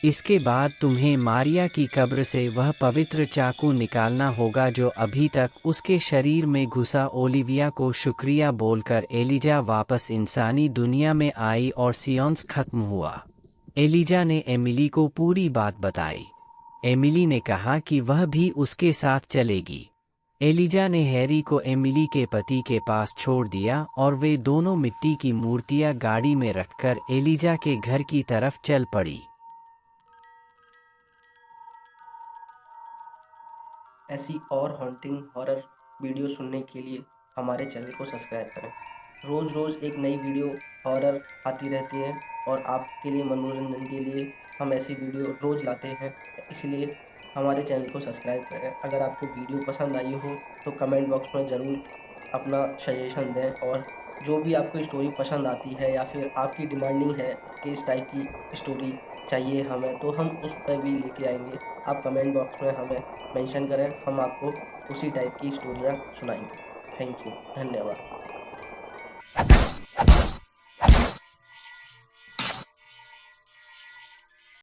इसके बाद तुम्हें मारिया की कब्र से वह पवित्र चाकू निकालना होगा जो अभी तक उसके शरीर में घुसा। ओलिविया को शुक्रिया बोलकर एलिजा वापस इंसानी दुनिया में आई और सियोन्स खत्म हुआ। एलिजा ने एमिली को पूरी बात बताई। एमिली ने कहा कि वह भी उसके साथ चलेगी। एलिजा ने हैरी को एमिली के पति के पास छोड़ दिया और वे दोनों मिट्टी की मूर्तियां गाड़ी में रखकर एलिजा के घर की तरफ चल पड़ी। ऐसी और हॉन्टिंग हॉरर वीडियो सुनने के लिए हमारे चैनल को सब्सक्राइब करें। रोज़ रोज़ एक नई वीडियो हॉरर आती रहती है और आपके लिए मनोरंजन के लिए हम ऐसी वीडियो रोज़ लाते हैं, इसलिए हमारे चैनल को सब्सक्राइब करें। अगर आपको वीडियो पसंद आई हो तो कमेंट बॉक्स में ज़रूर अपना सजेशन दें, और जो भी आपको स्टोरी पसंद आती है या फिर आपकी डिमांडिंग है कि इस टाइप की स्टोरी चाहिए हमें, तो हम उस पर भी लेके आएंगे। आप कमेंट बॉक्स में हमें मेंशन करें, हम आपको उसी टाइप की स्टोरियाँ सुनाएंगे। थैंक यू, धन्यवाद।